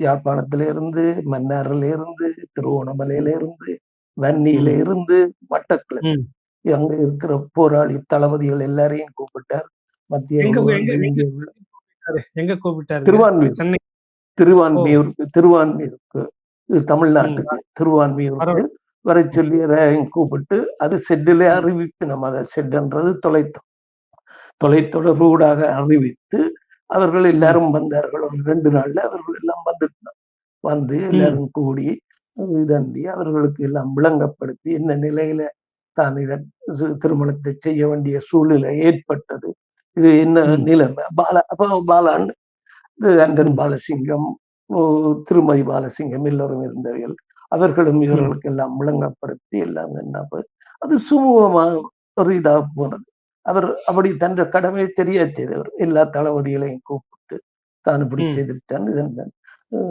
யாழ்ப்பாணத்தில இருந்து, மன்னார்ல இருந்து, திருவோணமலையில இருந்து, வன்னியில ம். இருந்து, மட்டக்களப்பு ம். அங்க இருக்கிற போராளி தளபதிகள் எல்லாரையும் கூப்பிட்டார். மத்திய எங்க குழு எங்க வந்து எங்க இங்கே உள்ள கூப்பிட்டாரு? எங்க கூப்பிட்டாருங்க? திருவான்மியூர் சென்னை. ஓ! திருவான்மியூருக்கு இது ம். தமிழ்நாட்டுக்கு திருவான்மியூருக்கு பரவால்ல. வரச் சொல்லி எல்லாரையும் கூப்பிட்டு, அது செட்டிலே ம். அறிவிக்கணும். அத செட்டுன்றது தொலைத்தொடர்பு ஊடாக அறிவித்து, அவர்கள் ம். எல்லாரும் வந்தார்கள். ஒரு 2 நாள்ல அவர்கள் எல்லாம் வந்துட்டாங்க. வந்து ம். எல்லாரும் கூடி இதண்டி அவர்களுக்கு எல்லாம் விளங்கப்படுத்தி என்ன நிலையில தான் இத திருமணத்தை செய்ய வேண்டிய சூழ்நிலை ஏற்பட்டது. இது என்ன ம். நிலைமை? அப்ப பாலான்னு அண்டன் ம். பாலசிங்கம், ஓ திருமதி பாலசிங்கம் எல்லோரும் இருந்தவர்கள். அவர்களும் ம். இவர்களுக்கு எல்லாம் விளங்கப்படுத்தி எல்லாம் என்ன அது சுமூகமா ஒரு இதா போனது. அவர் அப்படி தன்ற கடமையை சரியா செய்தவர். எல்லா தளபதிகளையும் கூப்பிட்டு தான் இப்படி ம். செய்துவிட்டான்.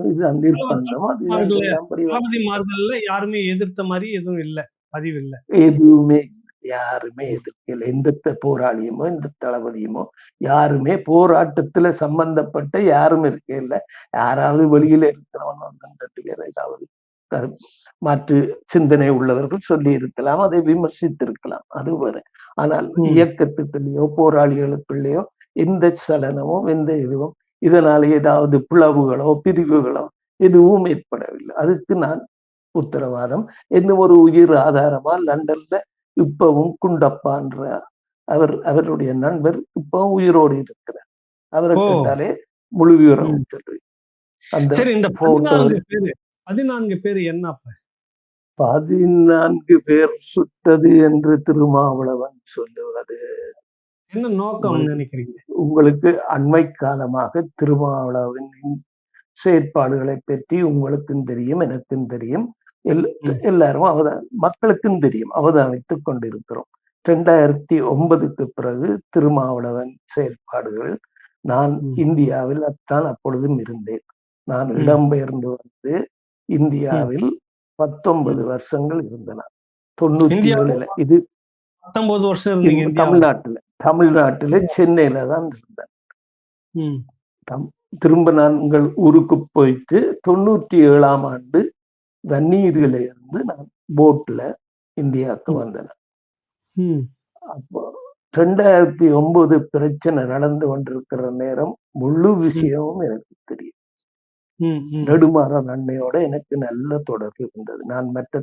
இதுதான் நிர்பந்தம். அது இதுதான் தளபதிமார்கள்ல எல்லாம் தளபதிமார்கள்ல யாருமே எதிர்த்த மாரி எதுவும் இல்ல. பதிவு இல்ல. எதுவுமே யாருமே ம். எதிர்க்கல. எந்த போராளியுமோ, எந்த தளபதியுமோ யாருமே போராட்டத்துல சம்பந்தப்பட்ட யாரும் இருக்கல. யாராவது வெளியில இருக்கிறவன் 2 பேர் ஏதாவது கரு மாற்று சிந்தனை உள்ளவர்கள் சொல்லி இருக்கலாம். அதை விமர்சித்திருக்கலாம். அது வேற. ஆனால் ம். இயக்கத்துக்குள்ளேயோ, போராளிகளுக்குள்ளேயோ எந்த சலனமும், எந்த இதுவும் இதனால ஏதாவது பிளவுகளோ, பிரிவுகளோ எதுவும் ஏற்படவில்லை. அதுக்கு நான் உத்தரவாதம். இன்னும் ஒரு உயிர் ஆதாரமா லண்டன்ல இப்பவும் குண்டப்பான்ற அவருடைய நண்பர் இப்பவும் உயிரோடு இருக்கிறார். அவரை ஓ! கேட்டாலே முழு விவரம் ம். சொல்றேன். அந்த சரி, இந்த போட்டோ 14 பேரு என்ன அப்ப? 14 பேர் சுட்டது என்று திருமாவளவன் சொல்லுவது என்ன நோக்கம்னு உங்களுக்கு நெனைக்கிறீங்க? உங்களுக்கு அண்மை காலமாக திருமாவளவனின் செயற்பாடுகளை பற்றி உங்களுக்கும் தெரியும், எனக்கும் தெரியும். எல் ம். எல்லாரும் மக்களுக்கும் தெரியும். அவதானித்துக் கொண்டிருக்கிறோம். 2009க்கு பிறகு திருமாவளவன் செயல்பாடுகள் நான் ம். இந்தியாவில் தான் அப்பொழுதும் இருந்தேன். நான் ம். இடம்பெயர்ந்து வந்து ம். இந்தியாவில் 19 ம். வருஷங்கள் இருந்தேன். இந்தியாவுல 97ல இது 19 வருஷம் இருந்தீங்க இந்தியாவுல. தமிழ்நாட்டுல சென்னையில தான் இருந்தேன். ம். தம் திரும்ப நாங்கள் ஊருக்கு போயிட்டு 97ஆம் ஆண்டு வன்னீரில இருந்து நான் போட்ல இந்தியாவுக்கு ம். வந்தேன். ம். அப்போ 2009 பிரச்சனை நடந்து கொண்டிருக்கிற நேரம் முழு ம். விஷயமும் எனக்கு தெரியும். ம். ம். நெடுமாறன் அண்ணையோட எனக்கு நல்ல தொடர்பு இருந்தது. நான் மற்ற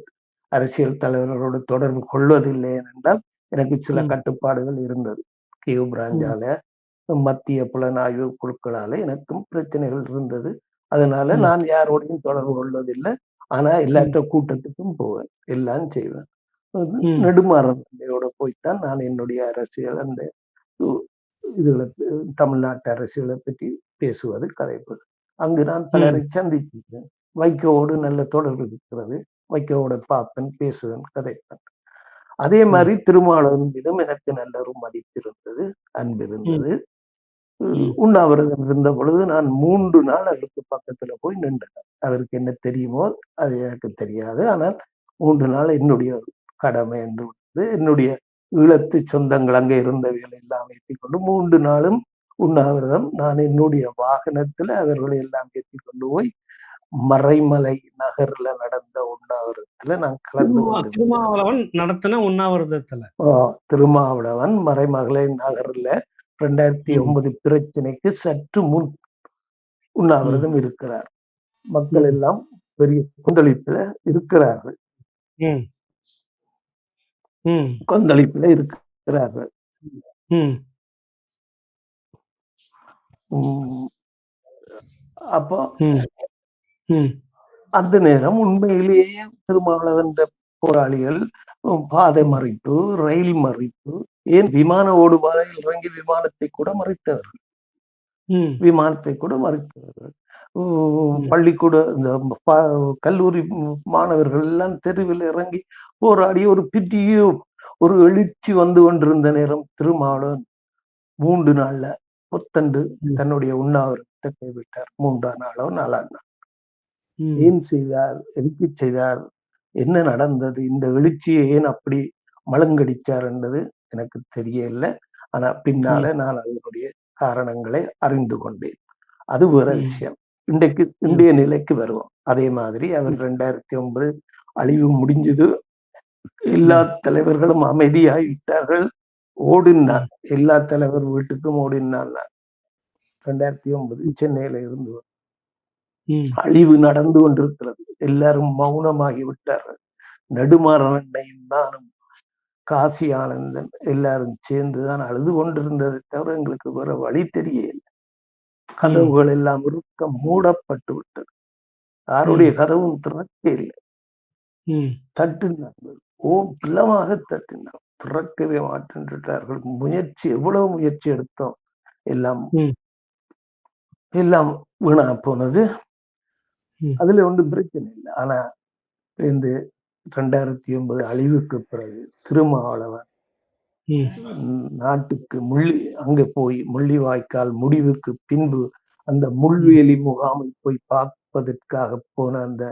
அரசியல் தலைவர்களோடு தொடர்பு கொள்வதில்லை ஏனென்றால் எனக்கு சில ம். கட்டுப்பாடுகள் இருந்தது. கியூ ம். பிராஞ்சால மத்திய புலனாய்வு குழுக்களால எனக்கும் பிரச்சனைகள் இருந்தது. அதனால ம். நான் யாரோடையும் தொடர்பு கொள்வதில்லை. ஆனா ம். எல்லாற்ற கூட்டத்துக்கும் போவேன். எல்லாம் செய்வேன். ம். நெடுமாறன் அண்ணையோட போய்த்தான் நான் என்னுடைய அரசியல் அந்த உ இதுகள தமிழ்நாட்டு அரசியலை பற்றி பேசுவது, கதைப்பது. அங்கு நான் ம். பலரை சந்திச்சிருக்கிறேன். வைகோவோடு நல்ல தொடர்பு இருக்கிறது. வைகோவோட பார்ப்பேன், பேசுவேன், கதைப்பேன். அதே ம். மாரி திருமாவளவன் மீதும் எனக்கு நல்ல ஒரு மதிப்பு இருந்தது, அன்பு ம். இருந்தது. ம். உண்ணாவிரதம் இருந்த பொழுது நான் 3 நாள் அவருக்கு பக்கத்துல போய் நின்றேன். அவருக்கு என்ன தெரியுமோ அது எனக்கு தெரியாது. ஆனால் 3 நாள் என்னுடைய கடமை என்று என்னுடைய ஈழத்து சொந்தங்கள் அங்கே இருந்தவைகளை எல்லாம் ஏற்றிக்கொண்டு 3 நாளும் உண்ணாவிரதம். நான் என்னுடைய வாகனத்துல அவர்களை எல்லாம் ஏற்றிக் கொண்டு போய் மறைமலை நகர்ல நடந்த உண்ணாவிரதத்துல நான் கலந்து கொண்டிருந்தேன். திருமாவளவன் நடத்தின உண்ணாவிரதத்துல. திருமாவளவன் மறைமலை நகர்ல ம். 2009 பிரச்சனைக்கு சற்று முன் ம். உண்ணாவிரதம் இருக்கிறார். மக்கள் ம். எல்லாம் பெரிய கொந்தளிப்புல இருக்கிறார்கள். ம். ம். கொந்தளிப்புல இருக்கிறார்கள். ம். ம். அப்போ ம். ம். அந்த நேரம் உண்மையிலேயே திருமாவளவன் போராளிகள் பாதை ம். மறிப்பு, ரயில் மறிப்பு, ஏன் விமான ஓடுபாதையில் இறங்கி விமானத்தை கூட மறித்தவர்கள். ம். விமானத்தை கூட மறுக்கிறார்கள். ம். பள்ளிக்கூட இந்த கல்லூரி மாணவர்கள் எல்லாம் தெருவில் இறங்கி போராடி ஒரு பெரிய ஒரு எழுச்சி வந்து கொண்டிருந்த நேரம் திருமாவளவன் 3 நாள்ல புத்தண்டு ம். தன்னுடைய உண்ணாவிரதத்தை கைவிட்டார். 3ஆம் நாளோ 4ஆம் நாள். ம். ஏன் செய்தார்? எதுக்கு செய்தார்? என்ன நடந்தது? இந்த எழுச்சியை ஏன் அப்படி மழுங்கடிச்சார் என்பது எனக்கு தெரியல. ஆனா பின்னால ம். நான் அதனுடைய காரணங்களை அறிந்து கொண்டேன். அது வேற ம். விஷயம். ம். இன்றைய நிலைக்கு வருவோம். அதே மாதிரி அவர் ம். 2009 அழிவு முடிஞ்சது. எல்லா ம். தலைவர்களும் அமைதியாகிவிட்டார்கள். ம். ஓடினார். எல்லா தலைவர் வீட்டுக்கும் ஓடினார். 2009 சென்னையில இருந்து ம். அழிவு நடந்து கொண்டிருக்கிறது. எல்லாரும் மௌனமாகி விட்டார்கள். நெடுமாறனையும் நானும் காசி ஆனந்தன் எல்லாரும் சேர்ந்துதான் அழுது கொண்டிருந்ததை தவிர எங்களுக்கு வேற வழி தெரியல. ம். கதவுகள் எல்லாம் இருக்க மூடப்பட்டு விட்டது. யாருடைய ம். கதவும் திறக்க இல்லை. ம். தட்டினார்கள். பிளமாக தட்டினார். திறக்கவே மாட்டேன்றார்கள். எவ்வளவு முயற்சி எடுத்தோம். எல்லாம் ம். எல்லாம் வீணா போனது. ம். அதுல ஒன்றும் பிரச்சனை இல்லை. ஆனா இந்த 2009 அழிவுக்கு பிறகு திருமாவளவன் ம். நாட்டுக்கு அங்க போய் முள்ளிவாய்க்கால் முடிவுக்கு பின்பு அந்த ம். முள்வேலி முகாமை போய் பார்ப்பதற்காக போன அந்த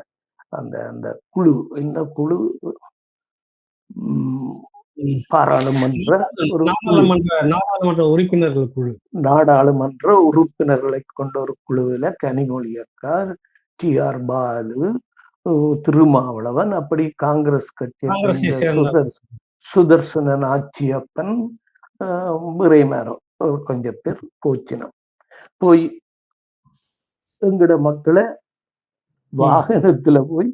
அந்த அந்த குழு என்ன குழு ம், ம். பாராளுமன்ற ஒரு குழு, நாடாளுமன்ற உறுப்பினர்கள் குழு. நாடாளுமன்ற உறுப்பினர்களை கொண்ட ஒரு குழுவில கனிமொழி அக்கா, டி.ஆர். பாலு, திருமாவளவன், அப்படி காங்கிரஸ் கட்சியை காங்கிரஸை சேர்ந்த சேர்ந்தவர்கள். சுதர்சனன் ஆச்சியப்பன், இறைமரம் கொஞ்சம் பேர் போச்சினம். போய் எங்கட மக்களை ம். வாகனத்துல போய்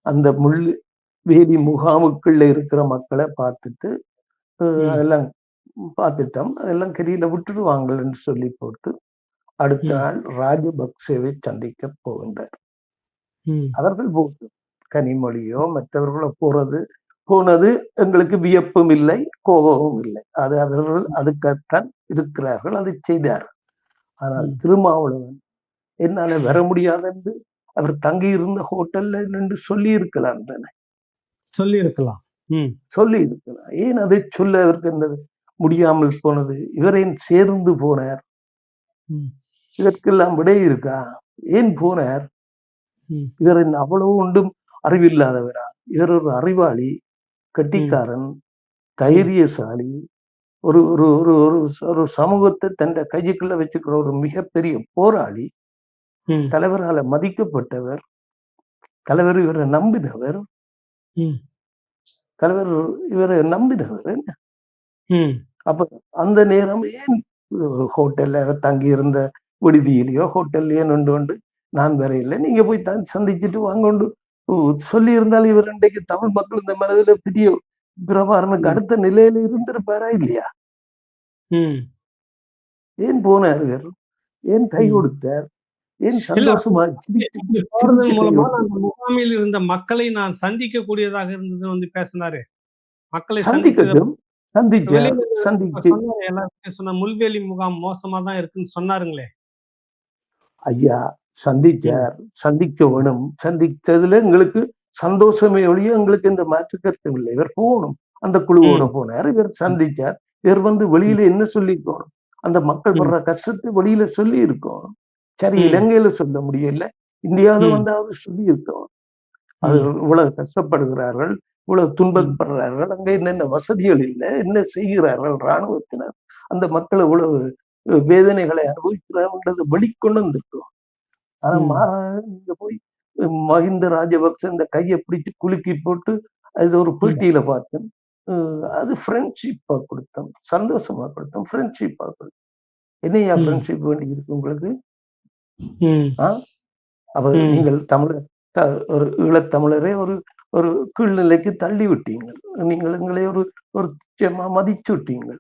அந்த வேலி முகாமுக்குள்ள இருக்கிற மக்களை பார்த்துட்டு ம். அதெல்லாம் பார்த்துட்டோம். அதெல்லாம் கெடியில விட்டுடுவாங்கன்னு சொல்லி போட்டு அடுத்த ம். நாள் ராஜபக்சேவை சந்திக்க போகின்றார். ம். அவர்கள் போட்டு கனிமொழியோ மற்றவர்களோ போனது எங்களுக்கு வியப்பும் இல்லை, கோபமும் இல்லை. அது அவர்கள் அதுக்காகத்தான் இருக்கிறார்கள், அதை செய்தார். ஆனால் ம். திருமாவளவன் என்னால வர முடியாது என்று அவர் தங்கி இருந்த ஹோட்டல்ல நின்று சொல்லி இருக்கலாம் தானே. சொல்லி இருக்கலாம். ம். சொல்லி இருக்கலாம். ஏன் அதை சொல்ல அவருக்கு என்னது முடியாமல் போனது? இவர் ஏன் சேர்ந்து போனார்? ம். இதற்கெல்லாம் விடை இருக்கா? ஏன் போனார்? ம். இவர் என்ன அவ்வளவு ஒன்றும் அறிவில்லாதவரா? இவர் ஒரு அறிவாளி, ம். கெட்டிக்காரன், ம். தைரியசாலி, ஒரு ஒரு ஒரு ஒரு ஒரு சமூகத்தை தன் கைக்குள்ள வச்சுக்கிற ஒரு மிகப்பெரிய போராளி, ம். தலைவரால மதிக்கப்பட்டவர், தலைவர் இவரை நம்பினவர், ம். தலைவர் இவரை நம்பினவர். ம். அப்ப அந்த நேரம் ஏன் ஹோட்டல்ல தங்கி இருந்த விடுதியிலயோ ஹோட்டல்லையோ நின்று கொண்டு நான் வரையில நீங்க போய் தான் சந்திச்சுட்டு வாங்கொண்டு சொல்லி இருந்தால் இவர் இன்றைக்கு தமிழ் மக்கள் இந்த மனதில பெரிய பிரபாரனுக்கு ம். அடுத்த நிலையில இருந்திருப்பாரா இல்லையா? ம். ஏன் போனார் இவர்? ஏன் கை ம். கொடுத்தார்? ஏன் இல்ல சந்தோஷமா இப்படி சிரிச்சு போறதன் கை மூலமா கொடுத்தார்? அந்த முகாமில் இருந்த மக்களை நான் சந்திக்கக்கூடியதாக இருந்ததுன்னு வந்து பேசினாரு. மக்களை சந்திச்சத சந்திக்கட்டும். சந்திச்சார். வெளியில சந்திச்சு சொன்னாரு. எல்லாருமே சொன்ன முள்வேலி முகாம் மோசமா தான் இருக்குன்னு சொன்னாருங்களே. ஐயா ம். சந்திச்சார். சந்திக்க வேணும். சந்தித்ததுல எங்களுக்கு சந்தோஷமே ஒழிய எங்களுக்கு எந்த மாற்று கருத்தும் இல்லை. இவர் போகணும். அந்த குழுவோட ம். போனார். இவர் ம். சந்திச்சார். இவர் வந்து ம். வெளியில என்ன சொல்லியிருக்கணும்? அந்த மக்கள் ம். படுற கஷ்டத்தை வெளியில சொல்லி இருக்கணும். சரி, ம். இலங்கையில சொல்ல முடியல. இந்தியாவில ம். வந்தாவது சொல்லி இருக்கணும். அது ம். இவ்வளவு கஷ்டப்படுகிறார்கள், இவ்வளவு ம். துன்பப்படுறார்கள், அங்க என்னென்ன வசதிகள் இல்ல, என்ன செய்கிறார்கள் ராணுவத்தினர், அந்த மக்கள் இவ்வளவு வேதனைகளை அனுபவிக்கிறார்கள்ன்றதை வெளிக்கொண்டு வந்திருக்கோம். ஆனா ம். மாறாக நீங்க போய் மஹிந்த ராஜபக்ச இந்த கையை பிடிச்சு குலுக்கி போட்டு அது ஒரு ம். பேட்டியில பார்த்தேன். அது ஃப்ரெண்ட்ஷிப்பா கொடுத்தோம், சந்தோஷமா கொடுத்தோம், ஃப்ரெண்ட்ஷிப்பா கொடுத்தோம். என்னையா ம். ஃப்ரெண்ட்ஷிப் வேண்டி இருக்கு உங்களுக்கு? ம். ஆ அப்ப ம். நீங்கள் தமிழர் ஒரு ஈழத்தமிழரை ஒரு ஒரு கீழ்நிலைக்கு தள்ளி விட்டீங்கள். நீங்கள் எங்களை ஒரு ஒரு துச்சமா மதிச்சு விட்டீங்கள்.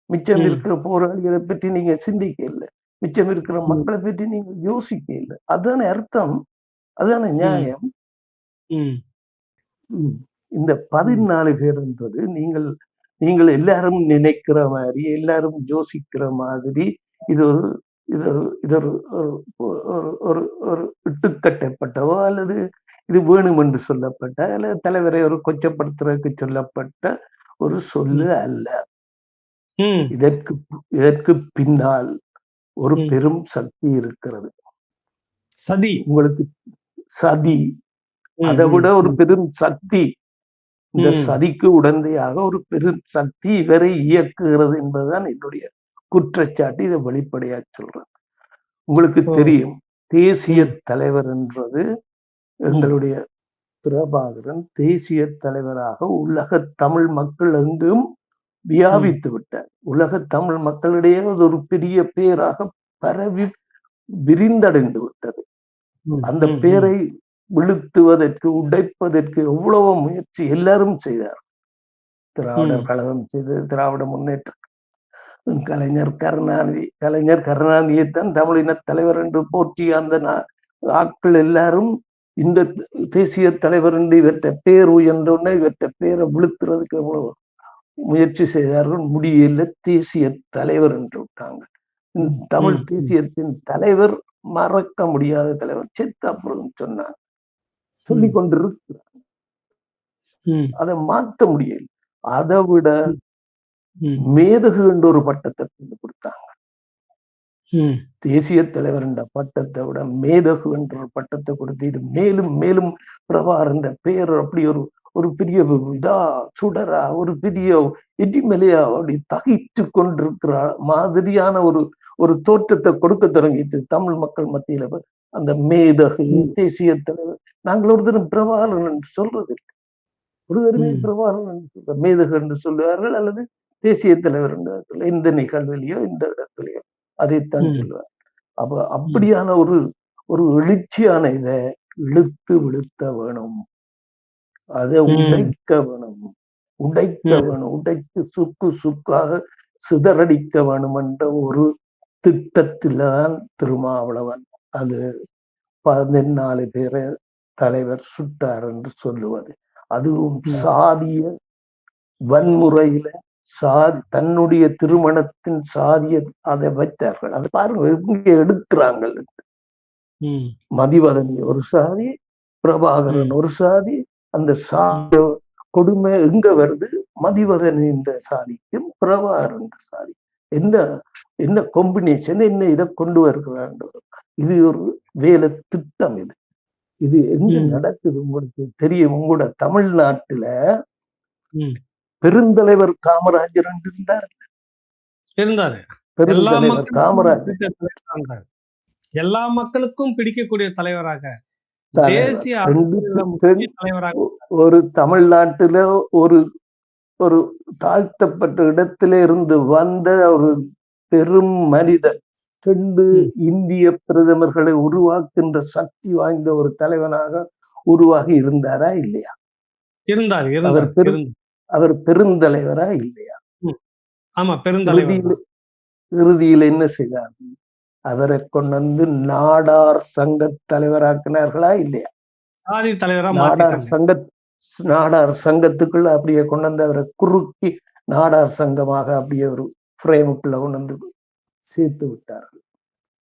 மிச்சம் ம். இருக்கிற போராளிகளை பற்றி நீங்க சிந்திக்க இல்ல. மிச்சம் இருக்கிற ம். மக்களை பற்றி நீங்க யோசிக்க இல்ல. அதானே அர்த்தம். அதானே ம். நியாயம். ம். ம். இந்த ம். 14 பேர் என்பது நீங்கள் நீங்கள் எல்லாரும் நினைக்கிற மாரி, எல்லாரும் யோசிக்கிற மாதிரி இது ஒரு இது ஒரு இது ஒரு ஒரு ஒரு ஒரு இட்டுக்கட்டப்பட்டவோ அல்லது இது வேணும் என்று சொல்லப்பட்ட அல்லது தலைவரை ஒரு கொச்சப்படுத்துறதுக்கு சொல்லப்பட்ட ஒரு சொல்லு அல்ல. ம், இதற்கு இதற்கு பின்னால் ஒரு ம். பெரும் சக்தி இருக்கிறது. சதி. உங்களுக்கு சதி, ம், அதை ம், விட ஒரு ம், பெரும் சக்தி, இந்த ம், சதிக்கு உடந்தையாக ஒரு பெரும் சக்தி இவரை இயக்குகிறது என்பதுதான் என்னுடைய குற்றச்சாட்டு. இதை வெளிப்படையா சொல்றேன். உங்களுக்கு ஓ, தெரியும், தேசிய ம், தலைவர் என்றது ம், எங்களுடைய பிரபாகரன் தேசிய தலைவராக உலக தமிழ் மக்கள் எங்கும் ம், வியாபித்து விட்டார். உலக தமிழ் மக்களிடையே அது ஒரு பெரிய பேராக பரவி விரிந்தடைந்து விட்டது. ம், அந்த ம், ம், பேரை விழுத்துவதற்கு, உடைப்பதற்கு எவ்வளவோ முயற்சி எல்லாரும் செய்தார். திராவிடர் ம், கழகம் செய்தது, திராவிட முன்னேற்ற கலைஞர் கருணாநிதியைத்தான் தமிழின தலைவர் என்று போற்றிய அந்த ஆட்கள் எல்லாரும் இந்த தேசிய தலைவர் என்று இவற்றை பேர் உயர்ந்தோடனே இவற்றை பேரை விழுத்துறதுக்கு எவ்வளவு முயற்சி செய்தார்கள். முடியல, தேசிய தலைவர் என்று விட்டாங்க. ம், தமிழ் ம், தேசியத்தின் தலைவர் மறக்க முடியாத தலைவர். செத்து அப்புறம் சொன்னார், சொல்லி ம், கொண்டிருக்கு. ம், அதை மாற்ற முடியல. அதை விட ம், மேதகு என்ற ஒரு பட்டத்தை கொடுத்தாங்க. ம், தேசிய தலைவர் என்ற பட்டத்தை விட மேதகு என்ற ஒரு பட்டத்தை கொடுத்து இது மேலும் மேலும் பிரபாகர் என்ற பெயர் அப்படி ஒரு ஒரு பெரிய இதா சுடரா ஒரு பெரிய எடிமலையா அப்படி தகித்து கொண்டிருக்கிற மாதிரியான ஒரு ஒரு தோற்றத்தை கொடுக்க தொடங்கிட்டு தமிழ் மக்கள் மத்தியில அந்த மேதகு ம், தேசிய தலைவர். நாங்கள் ஒரு தரம் பிரபாகரன் என்று சொல்றது இல்லை. ஒரு தருமே ம், பிரபாகரன் என்று சொல்ற மேதகு என்று சொல்லுவார்கள் அல்லது தேசிய தலைவர் என்று எந்த நிகழ்விலையோ இந்த இடத்துலயோ அதைத்தான் ம், சொல்லுவார். அப்ப ம், அப்படியான ஒரு ஒரு எழுச்சியான இதை இழுத்து விழுத்த வேணும், அதை ம், உடைக்க வேணும், உடைக்க ம், வேணும், உடைத்து சுக்கு சுக்காக சிதறடிக்க வேணும் என்ற ஒரு திட்டத்தில்தான் திருமாவளவன் அது 14 பேரை தலைவர் சுட்டார் என்று சொல்லுவது. அதுவும் ம், சாதிய வன்முறையில தன்னுடைய திருமணத்தின் சாதிய அதை வைத்தார்கள். அதை பாருங்க இங்க எடுக்கிறாங்க. ம், மதிவதனி ஒரு சாதி, பிரபாகரன் ம், ஒரு சாதி. அந்த சாதி கொடுமை எங்க வருது? மதிவதனி இந்த சாதிக்கும் பிரபாகரன் சாதி. என்ன என்ன காம்பினேஷன், என்ன இதை கொண்டு வருகிறாங்க. இது ஒரு வேலை திட்டம். இது இது எங்க ம், நடக்குது உங்களுக்கு தெரியும். உங்களோட தமிழ்நாட்டுல ம். பெருந்தலைவர் காமராஜர் என்று இருந்தார். இருந்தாரு. எல்லா பெருந்தலைவர் மக்களுக்கும் காமராஜர் பிடித்த தலைவரா இருந்தாரு. எல்லா மக்களுக்கும் பிடிக்கக்கூடிய தலைவராக, தலைவர் தேசிய ரெண்டு அரசியல்ல முக்கிய தலைவராக. ஒரு தமிழ்நாட்டில ஒரு ஒரு தாழ்த்தப்பட்ட இடத்திலே இருந்து வந்த ஒரு பெரும் மனிதர், 2 ம். இந்திய பிரதமர்களை உருவாக்குகின்ற சக்தி வாய்ந்த ஒரு தலைவனாக உருவாகி இருந்தாரா இல்லையா? இருந்தார், அவர் இருந்தார், இருந்தார். அவர் பெருந்தலைவரா இல்லையா? ம். ஆமா, பெருந்தலைவர் இறுதியில் தான். இறுதியில் என்ன செய்தார்? அவரை கொண்டு வந்து நாடார் சங்க தலைவராக்கினார்களா இல்லையா? சாதி தலைவரா நாடார் மாத்திட்டாங்க. சங்க நாடார் சங்கத்துக்குள்ள அப்படியே கொண்டு வந்து அவரை குறுக்கி நாடார் சங்கமாக அப்படியே ஒரு ஃப்ரேமுக்குள்ள கொண்டு வந்து சேர்த்து விட்டார்கள்.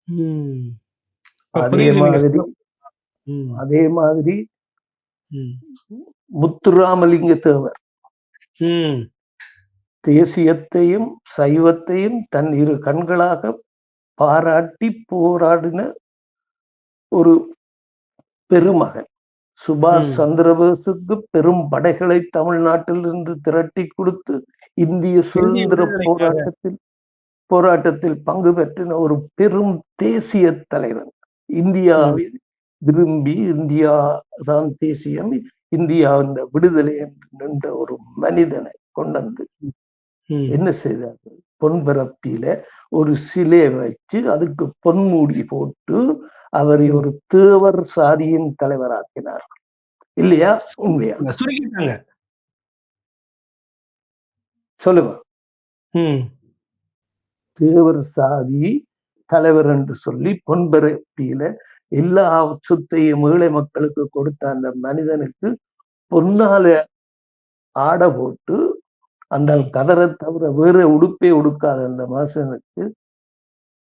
ம். இப்ப அதே புரியுது நீங்க மாதிரி ம், அதே மாதிரி ம், முத்துராமலிங்க தேவர் ம், தேசியத்தையும் சைவத்தையும் தன் இரு கண்களாக பாராட்டி போராடின ஒரு பெருமகன். சுபாஷ் ம். சந்திரபோஸுக்கு பெரும் படைகளை தமிழ்நாட்டில் இருந்து திரட்டி கொடுத்து இந்திய இந்திய சுதந்திர விடுதலைக்காக. போராட்டத்தில் பங்கு பெற்றின ஒரு பெரும் தேசிய தலைவன். ம், இந்தியாவை விரும்பி இந்தியா தான் தேசியம், இந்தியாவின் விடுதலை என்று நின்ற ஒரு மனிதனை கொண்டு வந்து ம், என்ன செய்தார்கள்? பொன்பரப்பில ஒரு சிலை வச்சு அதுக்கு பொன்மூடி போட்டு அவரை ம். ஒரு தேவர் சாதியின் தலைவராக்கினார். இல்லையா? உண்மையா? சுருக்கிட்டாங்க. சொல்லுங்க. ம், தேவர் சாதி தலைவர் என்று சொல்லி பொன்பரப்பியில எல்லா சொத்தையும் ஏழை மக்களுக்கு கொடுத்த அந்த மனிதனுக்கு பொன்னால ஆடை போட்டு அந்த ம், கதரை தவிர வேற உடுப்பே உடுக்காத அந்த மனுஷனுக்கு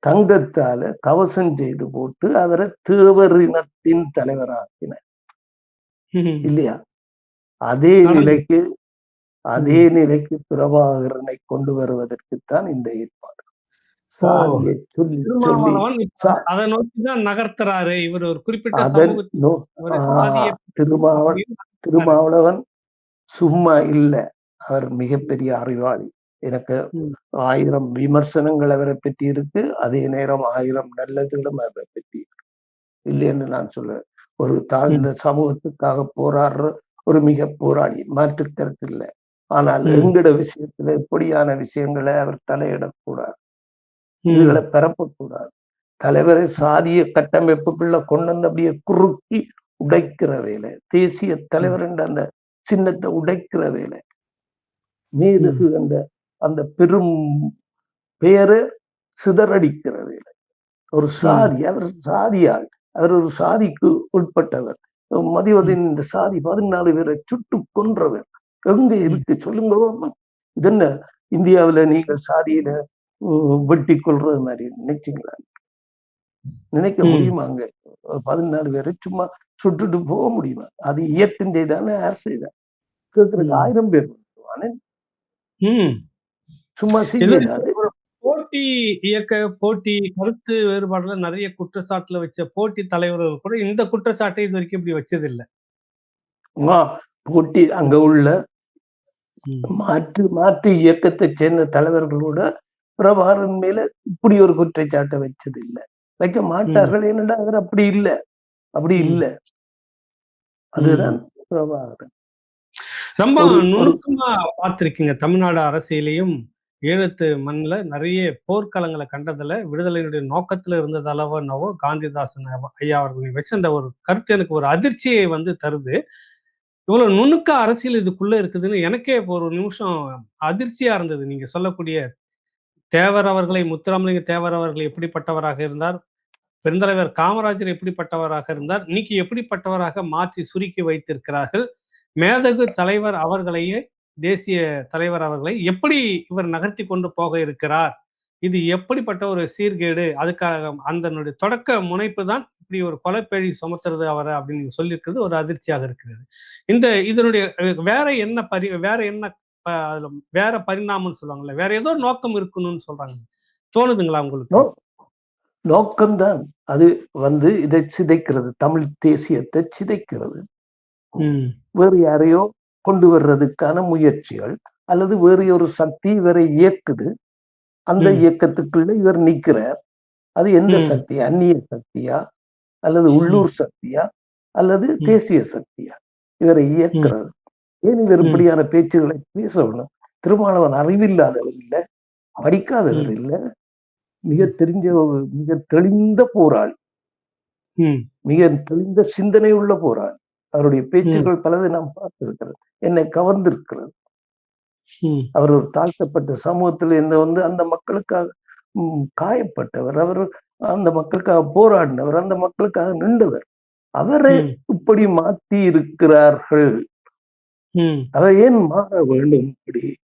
தங்கத்தால கவசம் செய்து போட்டு அவரை தேவர் இனத்தின் தலைவராக்கினார் ம். இல்லையா? அதே நடந்தது. நிலைக்கு அதே ம். நிலைக்கு பிரபாகரனை கொண்டு வருவதற்குத்தான் இந்த ஏற்பாடு. ஓ! சாதியை சொல்லி சொல்லி திருமாவளவன் இப்ப சா அத நோக்கி தான் நகர்த்துறாரு. இவரு ஒரு குறிப்பிட்ட அதன் சமூகத்தின் நோ ஒரு ஆ சாதிய திருமாவள் அப்படின்னு நகர்த்துறாரு. திருமாவளவன் சும்மா இல்ல. அவர் மிகப்பெரிய அறிவாளி. எனக்கு ம். 1000 விமர்சனங்கள் அவரை பற்றி இருக்கு. அதே நேரம் 1000 நல்லதுகளும் அவரை பற்றி இருக்கு. இல்லைன்னு நான் சொல்லுவேன். ஒரு தாழ்ந்த ம். சமூகத்துக்காக போராடுற ஒரு மிக போராளி. மாற்று கருத்து இல்ல. ஆனால் ம். எங்கட விஷயத்துல இப்படியான விஷயங்கள அவர் தலையிடக்கூடாது. இதுகள ம். பரப்பக்கூடாது. தலைவரை சாதிய கட்டமைப்புக்குள்ள கொண்டு வந்து அப்படியே குறுக்கி உடைக்கிற வேலை. தேசிய ம். தலைவர் என்ற அந்த சின்னத்த உடைக்கிற வேலை. ம். மேதகு அந்த அந்த பெரும் பெயர சிதறடிக்கிற வேலை. ஒரு ம். சாதி, அவர் சாதியாள். அவர் ஒரு சாதிக்கு உட்பட்டவர். ம். மதிவதனின் இந்த சாதி 14 பேரை சுட்டுக் கொன்றவர். எங்க ம். இருக்கு சொல்லுங்க பாப்போம். இதென்ன இந்தியாவுல நீங்கள் சாதியில வெட்டிக் கொல்றது மாரி நினைச்சீங்களா? நினைக்க ம். முடியுமாங்க? 14 பேரை சும்மா சுட்டுட்டு போக முடியுமா? அது இயக்கம் செய்தானே யார் செய்தா? கேட்கறதுக்கு ம். 1000 பேர் வருவானே. ம். சும்மா இது செய்யல அது. ஒரு போட்டி போட்டி கருத்து வேறுபாடுல நெறைய குற்றச்சாட்டுல வச்ச போட்டி தலைவர்கள் கூட இந்த குற்றச்சாட்டை இதுவரைக்கும் இப்படி வச்சதில்ல. ஆ போட்டி அங்க உள்ள ம். மாற்று இயக்கத்தைச் சேர்ந்த தலைவர்களோட பிரபாகரன் மேல இப்படி ஒரு குற்றச்சாட்டை வச்சது இல்ல. வைக்க ம். மாட்டார்கள். ஏனென்றா அவர் அப்படி இல்ல. அப்படி ம். இல்ல. ம். அதுதான் பிரபாகரன். ரொம்ப ஒரு ஒரு நுணுக்கமா பார்த்திருக்கீங்க. தமிழ்நாடு அரசியலையும், ஈழத்து மண்ல நெறைய போர்க்களங்கள கண்டதுல, விடுதலையினுடைய நோக்கத்துல இருந்ததளவோ என்னவோ, காந்திதாசன் ஐயா அவர்கள் நீங்க வச்ச அந்த ஒரு கருத்து எனக்கு ஒரு அதிர்ச்சியை வந்து தருது. இவ்வளவு நுணுக்க அரசியல் இதுக்குள்ள இருக்குதுன்னு எனக்கே இப்போ ஒரு நிமிஷம் அதிர்ச்சியா இருந்தது. நீங்க சொல்லக்கூடிய தேவர் அவர்களை முத்துராமலிங்க தேவர் அவர்கள் எப்படிப்பட்டவராக இருந்தார்? பெருந்தலைவர் காமராஜர் எப்படிப்பட்டவராக இருந்தார்? இன்னைக்கு எப்படிப்பட்டவராக மாற்றி சுருக்கி வைத்திருக்கிறார்கள்? மேதகு தலைவர் அவர்களையே தேசிய தலைவர் அவர்களை எப்படி இவர் நகர்த்தி கொண்டு போக இருக்கிறார்? இது எப்படிப்பட்ட ஒரு சீர்கேடு? அதுக்காக அதனுடைய தொடக்க முனைப்பு தான் இப்படி ஒரு கொலைப்பழி சுமத்துறது அவர அப்படின்னு நீங்க சொல்லியிருக்கிறது ஒரு அதிர்ச்சியாக இருக்கிறது. இதனுடைய வேற என்ன அதுல வேற பரிணாமம்னு சொல்லுவாங்கல்ல. வேற ஏதோ நோக்கம் இருக்கணும்னு சொல்றாங்க. தோணுதுங்களா உங்களுக்கு? நோ நோக்கம் தான். அது இதை சிதைக்கிறது. தமிழ் தேசியத்தை சிதைக்கிறது. ம். வேறு யாரையோ கொண்டு வர்றதுக்கான முயற்சிகள். அல்லது வேறு ஒரு சக்தி இவரை இயக்குது. அந்த ம். இயக்கத்துக்குள்ள இவர் நிக்கிறார். அது எந்த ம். சக்தி? அந்நிய சக்தியா? அல்லது ம். உள்ளூர் சக்தியா? அல்லது ம். தேசிய சக்தியா? இவரை ம். இயக்குறது. ஏன் இவர் ம். இப்படியான பேச்சுகளை பேச வேணும்? திருமாவளவன் அறிவில்லாதவர் இல்ல, படிக்காதவர் ம். இல்ல, ம். மிக தெளிந்த போராளி. ம். மிக தெளிந்த சிந்தனை உள்ள போராளி. அவருடைய ம். பேச்சுக்கள் பலதை நாம் பார்த்திருக்கிறோம். என்னை கவர்ந்திருக்கிறது. ம். அவர் ஒரு தாழ்த்தப்பட்ட சமூகத்தில் இருந்து அந்த மக்களுக்காக காயப்பட்டவர். அவர் அந்த மக்களுக்காக போராடினவர். அந்த மக்களுக்காக நின்றவர். அவரை ம். இப்படி மாத்தி இருக்கிறார்கள். ம். அதை ஏன் மாற வேண்டும் இப்படி?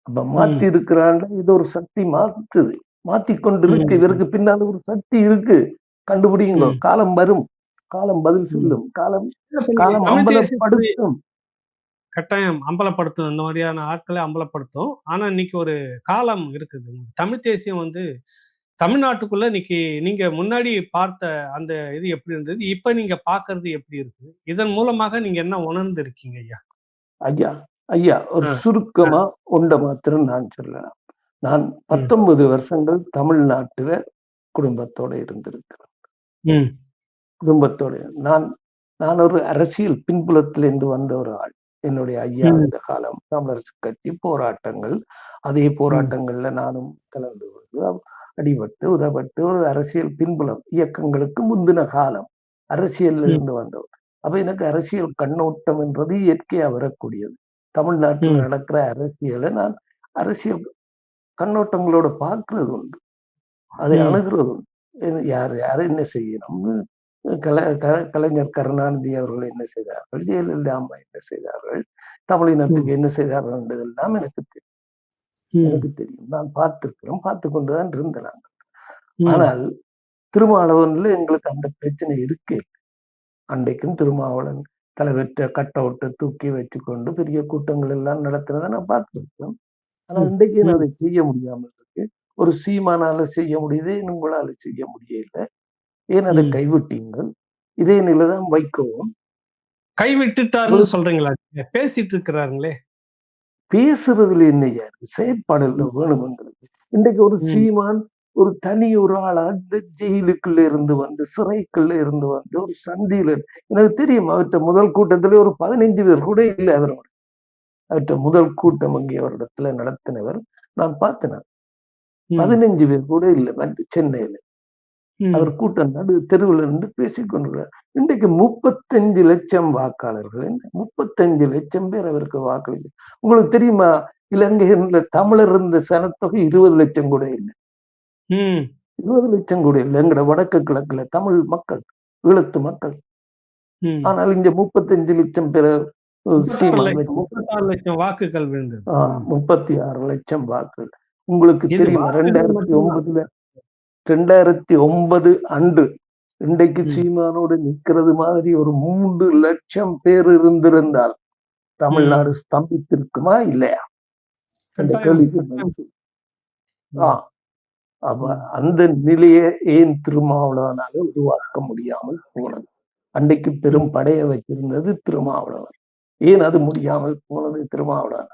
அப்ப மாத்தி ம். இருக்கிறான்னா இது ஒரு சக்தி மாத்துது. மாத்திக்கொண்டு இருக்கு. ம். இவருக்கு பின்னால ஒரு சக்தி இருக்கு. கண்டுபிடிங்கோ. ம். காலம் வரும். காலம் பதில் ம். சொல்லும். காலம் இப்ப நீங்க காலம் தமிழ் தேசியத்துடைய அம்பலப்படுத்தும். கட்டாயம் அம்பலப்படுத்தும். இந்த மாதிரியான ஆட்கள அம்பலப்படுத்தும். ஆனா, இன்னைக்கு ஒரு காலம் இருக்குது. தமிழ் தேசியம் வந்து தமிழ்நாட்டுக்குள்ள இன்னைக்கு நீங்க முன்னாடி பார்த்த அந்த இது எப்படி இருந்தது? இப்ப நீங்க பார்க்கறது எப்படி இருக்கு? இதன் மூலமாக நீங்க என்ன உணர்ந்திருக்கீங்க ஐயா? ஐயா, ஐயா ஒரு அ, அ, சுருக்கமா மாத்திரம் நான் சொல்லலாம். நான் ம், 19 வருஷங்கள் தமிழ்நாட்டுல குடும்பத்தோட இருந்திருக்கிறேன். ம், குடும்பத்தோட நான் நான் ஒரு அரசியல் பின்புலத்திலிருந்து வந்த ஒரு ஆள். என்னுடைய ஐயா ம், இருந்த காலம், தமிழரசு கட்சி போராட்டங்கள். அதே ம், போராட்டங்கள்ல நானும் கலந்து கொண்டு, அடிபட்டு, உதைபட்டு ஒரு அரசியல் பின்புலம். இயக்கங்களுக்கு முந்தின காலம். அரசியல்ல ம், இருந்து வந்தவர். அப்ப எனக்கு அரசியல் கண்ணோட்டம் என்றது இயற்கையா வரக்கூடியது. தமிழ்நாட்டில் ம், நடக்கிற அரசியலை நான் அரசியல் கண்ணோட்டங்களோட பார்க்கிறது உண்டு. அதை ம், அணுகுறது உண்டு. யார் யார் என்ன செய்யணும்னு கலைஞர் கருணாநிதி அவர்கள் என்ன செய்தார்கள்? ஜெயலலிதா அம்மா என்ன செய்தார்கள்? ம், தமிழினத்துக்கு என்ன செய்தார்கள் என்பதெல்லாம் எனக்கு தெரியும். ம், எனக்கு தெரியும். நான் பார்த்திருக்கிறோம். பார்த்துக் கொண்டு தான் இருந்தேன் நான். ஆனால் திருமாவளவன்ல எங்களுக்கு அந்த பிரச்சனை இருக்கு. அன்றைக்கும் திருமாவளவன் தலைவற்ற கட் அவுட்டை தூக்கி வச்சுக்கொண்டு பெரிய கூட்டங்கள் எல்லாம் நடத்துறதை நான் பார்த்துருக்கேன். ஆனா இன்றைக்கு நான் அதை செய்ய முடியாமல் இருக்கு. ஒரு சீமானால செய்ய முடியுது, உங்களால செய்ய முடியல. ஏன் அதை கைவிட்டீங்கள்? இதே நிலைதான் வைக்கவும். கைவிட்டுட்டாருன்னு சொல்றீங்களா? பேசிட்டு இருக்கிறாருங்களே. பேசுறதுல என்னையா இருக்கு? செயற்பாடுல வேணும் எங்களுக்கு. இன்றைக்கு ஒரு சீமான் ஒரு தனி ஒரு ஆளா இந்த ஜெயிலுக்குள்ள இருந்து வந்து சிறைக்குள்ள இருந்து வந்து ஒரு சந்தியில எனக்கு தெரியும். அவற்ற முதல் கூட்டத்திலே ஒரு 15 பேர் கூட இல்லை. அவற்ற முதல் கூட்டம் அங்கே அவரிடத்துல நடத்தினவர் நான் பார்த்தேன். 15 பேர் கூட இல்லை சென்னையில. அவர் கூட்டம் நடு தெருவில் இருந்து பேசிக்கொண்டிருக்கிறார். இன்றைக்கு 35 லட்சம் வாக்காளர்கள், 35 லட்சம் பேர் அவருக்கு வாக்களிக்க. உங்களுக்கு தெரியுமா, இலங்கையில தமிழர் இருந்த சனத்தொகை 20 லட்சம் கூட இல்லை. 20 லட்சம் கூட இல்லை. எங்கட வடக்கு கிழக்குல தமிழ் மக்கள், ஈழத்து மக்கள். ஆனால் இங்க 35 லட்சம் பேர் 36 லட்சம் வாக்குகள் விழுந்தது. 36 லட்சம் வாக்குகள். உங்களுக்கு தெரியுமா 2009 அன்று இன்றைக்கு சீமானோடு நிக்கிறது மாதிரி ஒரு 3 லட்சம் பேர் இருந்திருந்தால் தமிழ்நாடு ஸ்தம்பித்திருக்குமா இல்லையா? அந்த கேள்விக்கு அப்ப அந்த நிலையை ஏன் திருமாவளவனால உருவாக்க முடியாமல் போனது? அன்றைக்கு பெரும் படையை வச்சிருந்தது திருமாவளவன். ஏன் அது முடியாமல் போனது? திருமாவளவன்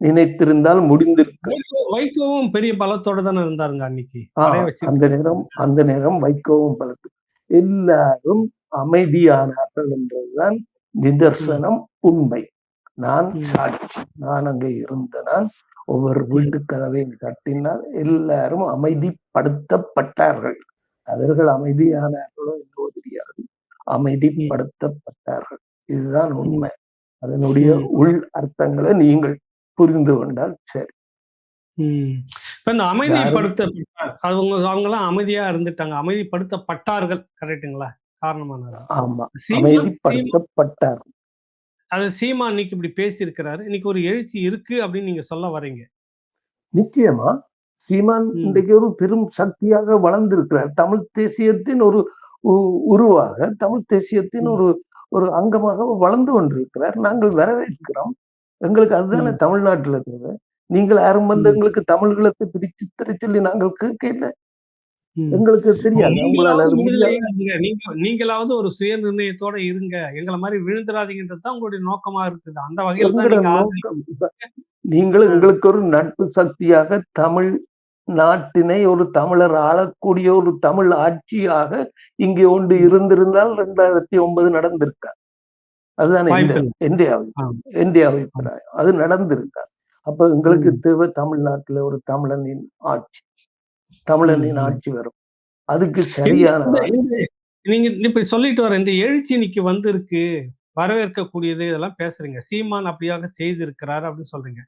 நினைத்திருந்தால் முடிந்திருக்கு. வைகோவும் பெரிய பலத்தோட தானே இருந்தாருங்க அன்னைக்கு. அந்த நேரம் வைகோவும் பலத்து. எல்லாரும் அமைதியானார்கள் என்றதுதான் நிதர்சனம், உண்மை. நான் சாட்சி. நான் அங்கே இருந்த நான் ஒவ்வொரு வீட்டு கதவையும் கட்டினால் எல்லாரும் அமைதிப்படுத்தப்பட்டார்கள். அவர்கள் அமைதியானார்களோ என்னவோ தெரியாது, அமைதிப்படுத்தப்பட்டார்கள். இதுதான் உண்மை. அதனுடைய உள் அர்த்தங்களை நீங்கள் புரிந்து கொண்டால் சரி. இப்ப இந்த அமைதிப்படுத்தப்பட்டார், அவங்க எல்லாம் அமைதியா இருந்துட்டாங்க, அமைதிப்படுத்தப்பட்டார்கள். கரெக்டுங்களா? காரணமானாரா? ஆமா, அமைதிப்படுத்தப்பட்டார். அது சீமா இன்னைக்கு இப்படி பேசி இருக்கிறாரு. இன்னைக்கு ஒரு எழுச்சி இருக்கு அப்படின்னு நீங்க சொல்ல வரீங்க. நிச்சயமா சீமான் இன்றைக்கு ஒரு பெரும் சக்தியாக வளர்ந்திருக்கிறார். தமிழ் தேசியத்தின் ஒரு உருவாக, தமிழ் தேசியத்தின் ஒரு அங்கமாக வளர்ந்து கொண்டிருக்கிறார். நாங்கள் வரவேற்கிறோம். எங்களுக்கு அதுதானே தமிழ்நாட்டுல தேவை. நீங்கள் யாரும் வந்து எங்களுக்கு தமிழ்களத்தை பிரிச்சு சொல்லி நாங்கள் கேட்கல. எங்களுக்கு தெரியாது. நீங்களாவது ஒரு சுய நிர்ணயத்தோட இருங்க, எங்களை மாதிரி விழுந்துடாதீங்கன்றதுதான் உங்களுடைய நோக்கமா இருக்குது. அந்த வகையில் நீங்கள் எங்களுக்கு ஒரு நட்பு சக்தியாக தமிழ் நாட்டினை ஒரு தமிழர் ஆளக்கூடிய ஒரு தமிழ் ஆட்சியாக இங்கே ஒன்று இருந்திருந்தால் 2009 நடந்திருக்கா? அதுதான் இந்திய அபிப்பிராயம். அது நடந்திருக்கா? அப்ப எங்களுக்கு தேவை தமிழ்நாட்டுல ஒரு தமிழனின் ஆட்சி. தமிழனின் ஆட்சி வரும். அதுக்கு சரியான நீங்க இப்படி சொல்லிட்டு வர இந்த எழுச்சி இன்னைக்கு வந்திருக்கு, வரவேற்கக்கூடியது, இதெல்லாம் பேசுறீங்க. சீமான் அப்படியாக செய்திருக்கிறாரு அப்படின்னு சொல்றீங்க.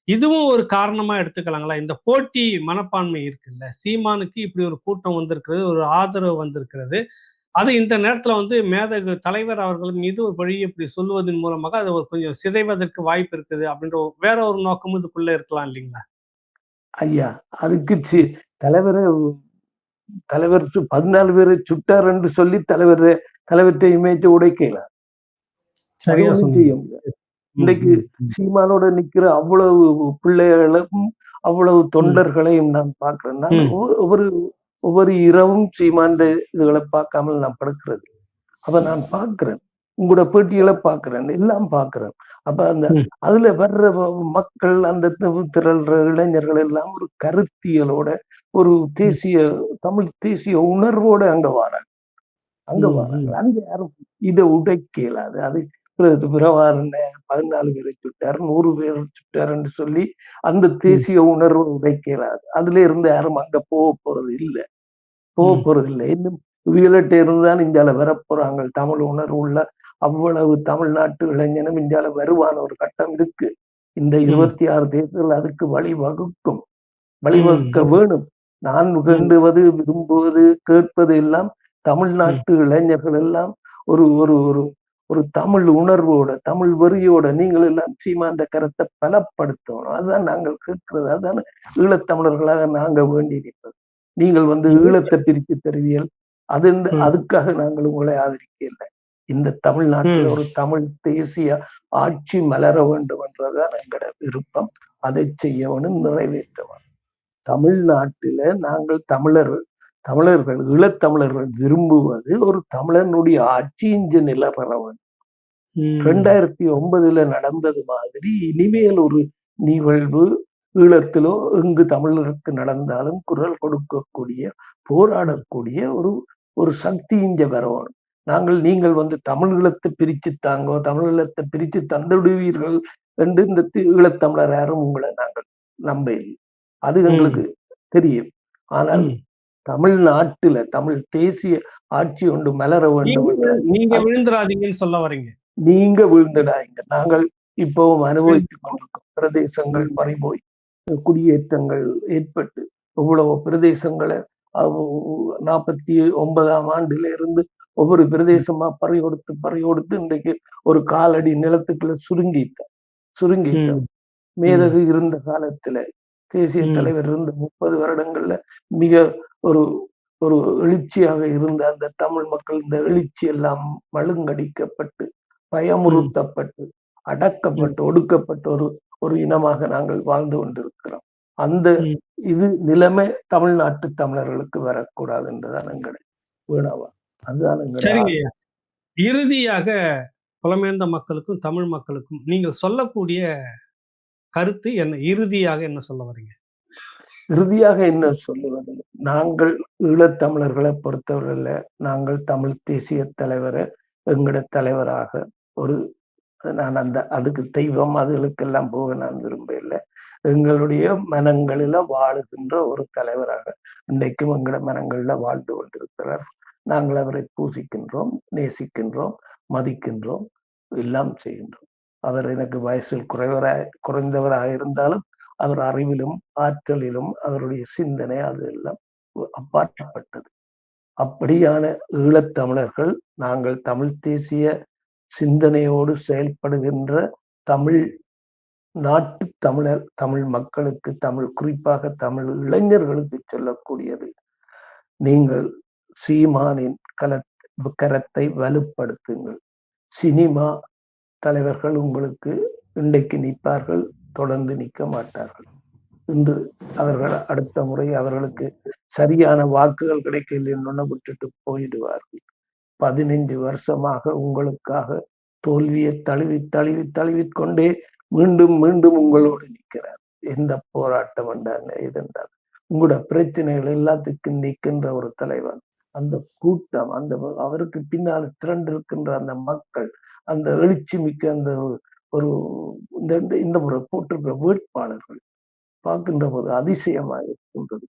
இதுவும் ஒரு காரணமா எடுத்துக்கலாங்களா? இந்த போட்டி மனப்பான்மை இருக்குல்ல, சீமானுக்கு இப்படி ஒரு கூட்டம் வந்திருக்கிறது, ஒரு ஆதரவு வந்திருக்கிறது. அது இந்த நேரத்துல வந்து மேதகு தலைவர் அவர்கள் மீது ஒரு வழி இப்படி சொல்வதன் மூலமாக அது ஒரு கொஞ்சம் சிதைவதற்கு வாய்ப்பு இருக்குது அப்படின்ற வேற ஒரு நோக்கமும் இதுக்குள்ள இருக்கலாம் இல்லைங்களா? ஐயா, அதுக்கு தலைவர் 14 பேரை சுட்டார் என்று சொல்லி தலைவர்கிட்ட இமேஜ் உடைக்கலாம். சரியா செய்ய முடியாது. இன்னைக்கு சீமானோட நிக்கிற அவ்வளவு பிள்ளைகளும் அவ்வளவு தொண்டர்களையும் நான் பார்க்கிறேன். நான் ஒவ்வொரு இரவும் சீமாண்ட இதுகளை பார்க்காமல் நான் படுக்கிறது. அப்ப நான் பார்க்கிறேன், உங்களோட பேட்டிகளை பார்க்கிறேன், எல்லாம் பார்க்கிறேன். அப்ப அதுல வர்ற மக்கள், அந்த திரள்ற இளைஞர்கள் எல்லாம் ஒரு கருத்தியலோட, ஒரு தமிழ் தேசிய உணர்வோட அங்க வராங்க. அங்க யாரும் இதை உடைக்க இயலாது. அது பிரவாரண 14 பேரை சுட்டார், 100 பேர் சுட்டாருன்னு சொல்லி அந்த தேசிய உணர்வு உடைக்க இயலாது. அதுல இருந்து யாரும் அங்க போக போறது இல்லை. இன்னும் இவங்கள்ட்ட இருந்துதான் இந்தியால வரப்போறாங்க. தமிழ் உணர்வு உள்ள அவ்வளவு தமிழ்நாட்டு இளைஞனும் இந்தியால வருவான ஒரு கட்டம் இருக்கு. இந்த 26 தேர்தல் அதுக்கு வழிவகுக்க வேணும். நான் வேண்டுவது, விரும்புவது, கேட்பது எல்லாம் தமிழ்நாட்டு இளைஞர்கள் எல்லாம் ஒரு ஒரு ஒரு ஒரு தமிழ் உணர்வோட, தமிழ் வெறியோட நீங்கள் எல்லாம் சீமாந்த கருத்தை பலப்படுத்தணும். அதுதான் நாங்கள் கேட்கிறது. அதுதான் ஈழத்தமிழர்களாக நாங்க வேண்டியிருப்பது. நீங்கள் வந்து இது ஈழத்தை பிரித்து தருவியல் அதுக்காக நாங்கள் உங்களை ஆதரிக்கல. இந்த தமிழ்நாட்டில் ஒரு தமிழ் தேசிய ஆட்சி மலர வேண்டும் என்றதான் எங்களோட விருப்பம். அதை செய்யவனும் நிறைவேற்றவன். தமிழ்நாட்டில நாங்கள் தமிழர்கள் ஈழத்தமிழர்கள் விரும்புவது ஒரு தமிழனுடைய ஆட்சி இங்கு நிலவர வேண்டும். 2009 நடந்தது மாதிரி இனிமேல் ஒரு நிகழ்வு ஈழத்திலோ எங்கு தமிழருக்கு நடந்தாலும் குரல் கொடுக்கக்கூடிய போராடக்கூடிய ஒரு சக்தி இங்க வரணும். நீங்கள் வந்து தமிழீழத்தை பிரிச்சு தாங்கோ, தமிழீழத்தை பிரிச்சு தந்துடுவீர்கள் என்று இந்த ஈழத்தமிழர் யாரும் உங்களை நாங்கள் நம்ப இல்லை. அது எங்களுக்கு தெரியும். ஆனால் தமிழ்நாட்டுல தமிழ் தேசிய ஆட்சி ஒன்று மலர வேண்டும். நீங்க விழுந்துடாதீங்கன்னு சொல்ல வரீங்க. நீங்க விழுந்துடாதீங்க. நாங்கள் இப்பவும் அனுபவித்துக் கொண்டிருக்கோம். பிரதேசங்கள் பறிபோய் குடியேற்றங்கள் ஏற்பட்டு இவ்வளவு பிரதேசங்களை 49ஆம் ஆண்டுல இருந்து ஒவ்வொரு பிரதேசமா பறிகொடுத்து இன்றைக்கு ஒரு காலடி நிலத்துக்குள்ள சுருங்கிட்டோம். மேதகு இருந்த காலத்துல தேசிய தலைவர் இருந்த 30 வருடங்கள்ல மிக ஒரு ஒரு எழுச்சியாக இருந்த அந்த தமிழ் மக்கள் இந்த எழுச்சி எல்லாம் மழுங்கடிக்கப்பட்டு பயமுறுத்தப்பட்டு அடக்கப்பட்டு ஒடுக்கப்பட்ட ஒரு இனமாக நாங்கள் வாழ்ந்து கொண்டிருக்கிறோம். அந்த இது நிலைமை தமிழ்நாட்டு தமிழர்களுக்கு வரக்கூடாது என்றுதான் எங்களுடைய வேணாவா. அதுதான் எங்களுடைய இறுதியாக புலம்பெயர்ந்த மக்களுக்கும் தமிழ் மக்களுக்கும் நீங்கள் சொல்லக்கூடிய கருத்து என்ன? இறுதியாக என்ன சொல்ல வரீங்க? இறுதியாக என்ன சொல்லுவது, நாங்கள் ஈழத்தமிழர்களை பொறுத்தவரையில நாங்கள் தமிழ் தேசிய தலைவரை எங்களோட தலைவராக நான் அதுக்கு தெய்வம் அதுகளுக்கெல்லாம் போக நான் விரும்ப இல்லை. எங்களுடைய மனங்களில வாழுகின்ற ஒரு தலைவராக இன்றைக்கும் எங்களோட மனங்களில வாழ்ந்து கொண்டிருக்கிறார். நாங்கள் அவரை பூசிக்கின்றோம், நேசிக்கின்றோம், மதிக்கின்றோம், எல்லாம் செய்கின்றோம். அவர் எனக்கு வயசில் குறைந்தவராக இருந்தாலும் அவர் அறிவிலும் ஆற்றலிலும் அவருடைய சிந்தனை அது எல்லாம் அப்பாற்பட்டது. அப்படியான ஈழத்தமிழர்கள் நாங்கள் தமிழ் தேசிய சிந்தனையோடு செயல்படுகின்ற தமிழ் நாட்டு தமிழ் மக்களுக்கு குறிப்பாக தமிழ் இளைஞர்களுக்கு சொல்லக்கூடியது, நீங்கள் சீமானின் கரத்தை வலுப்படுத்துங்கள். சினிமா தலைவர்கள் உங்களுக்கு இன்றைக்கு நிற்பார்கள், தொடர்ந்து நிற்க மாட்டார்கள். இன்று அவர்கள் அடுத்த முறை அவர்களுக்கு சரியான வாக்குகள் கிடைக்கல விட்டுட்டு போயிடுவார்கள். 15 வருஷமாக உங்களுக்காக தோல்வியை தழுவிக்கொண்டே மீண்டும் மீண்டும் உங்களோடு நிற்கிறார். எந்த போராட்டம் என்றால் உங்களோட பிரச்சனைகள் எல்லாத்துக்கும் நிற்கின்ற ஒரு தலைவர். அந்த கூட்டம், அவருக்கு பின்னால் திரண்டிருக்கின்ற அந்த மக்கள், அந்த எழுச்சி மிக்க அந்த ஒரு இந்த முறை போட்டிருக்கிற வேட்பாளர்கள் பார்க்கின்ற போது அதிசயமாக இருக்கின்றது.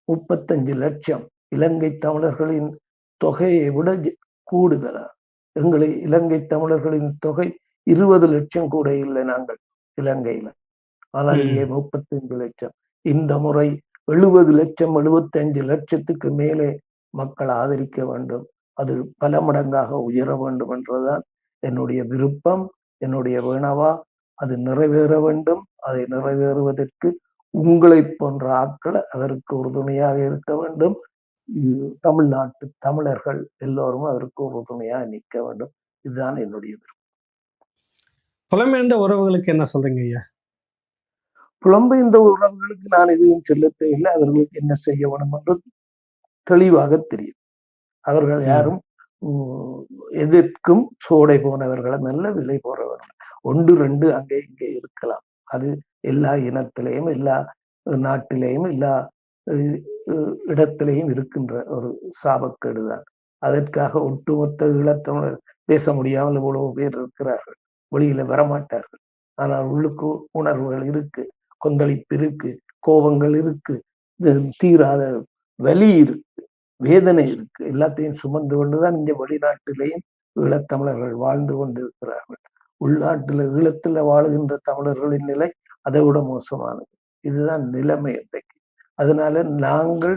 35 லட்சம் இலங்கை தமிழர்களின் தொகையை விட கூடுதலா. இலங்கை தமிழர்களின் தொகை 20 லட்சம் கூட இல்லை நாங்கள் இலங்கையில. ஆனால் இங்கே 35 லட்சம். இந்த முறை 70 லட்சம் 75 லட்சத்துக்கு மேலே மக்கள் ஆதரிக்க வேண்டும். அது பல மடங்காக உயர வேண்டும் என்றுதான் என்னுடைய விருப்பம், என்னுடைய வேணவா. அது நிறைவேற வேண்டும். அதை நிறைவேறுவதற்கு உங்களை போன்ற ஆட்கள் அதற்கு உறுதுணையாக இருக்க வேண்டும். தமிழ்நாட்டு தமிழர்கள் எல்லோரும் அதற்கு உறுதுணையாக நிற்க வேண்டும். இதுதான் என்னுடைய விருப்பம். புலம்பெயர்ந்த உறவுகளுக்கு என்ன சொல்றீங்க ஐயா? புலம்பெயர்ந்த உறவுகளுக்கு நான் எதுவும் சொல்ல தேவையில்லை. அவர்களுக்கு என்ன செய்ய வேண்டும் என்று தெளிவாக தெரியும். அவர்கள் யாரும் எதற்கும் சோடை போனவர்களை நல்ல விலை போறவர்கள் 1-2 அங்கே இங்கே இருக்கலாம். அது எல்லா இனத்திலையும் எல்லா நாட்டிலேயும் எல்லா இடத்திலையும் இருக்கின்ற ஒரு சாபக்கேடுதான். அதற்காக ஒட்டுமொத்த ஈழத்தமிழர் பேச முடியாமல் இவ்வளவு பேர் இருக்கிறார்கள். வெளியில வரமாட்டார்கள். ஆனால் உள்ளுக்கு உணர்வுகள் இருக்கு, கொந்தளிப்பு இருக்கு, கோபங்கள் இருக்கு, தீராத வலி இருக்கு, வேதனை இருக்கு. எல்லாத்தையும் சுமந்து கொண்டுதான் இந்த வெளிநாட்டிலேயும் ஈழத்தமிழர்கள் வாழ்ந்து கொண்டிருக்கிறார்கள். உள்நாட்டுல ஈழத்துல வாழுகின்ற தமிழர்களின் நிலை அதை விட மோசமானது. இதுதான் நிலைமை இன்றைக்கு. அதனால நாங்கள்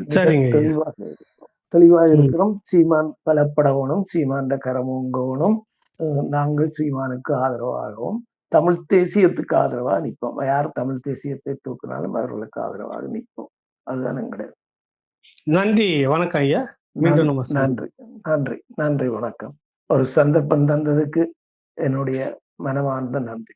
தெளிவாக இருக்கிறோம். சீமான் பலப்படவும், சீமான் கரமுங்கணும். நாங்கள் சீமானுக்கு ஆதரவாகவும் தமிழ் தேசியத்துக்கு ஆதரவாக நிற்போம். யார் தமிழ் தேசியத்தை தூக்கினாலும் அவர்களுக்கு ஆதரவாக நிற்போம். அதுதான் எங்களுடைய நன்றி, வணக்கம் ஐயா. மீண்டும் நம்ம நன்றி நன்றி நன்றி வணக்கம். ஒரு சந்தர்ப்பம் தந்ததுக்கு என்னுடைய மனமார்ந்த நன்றி.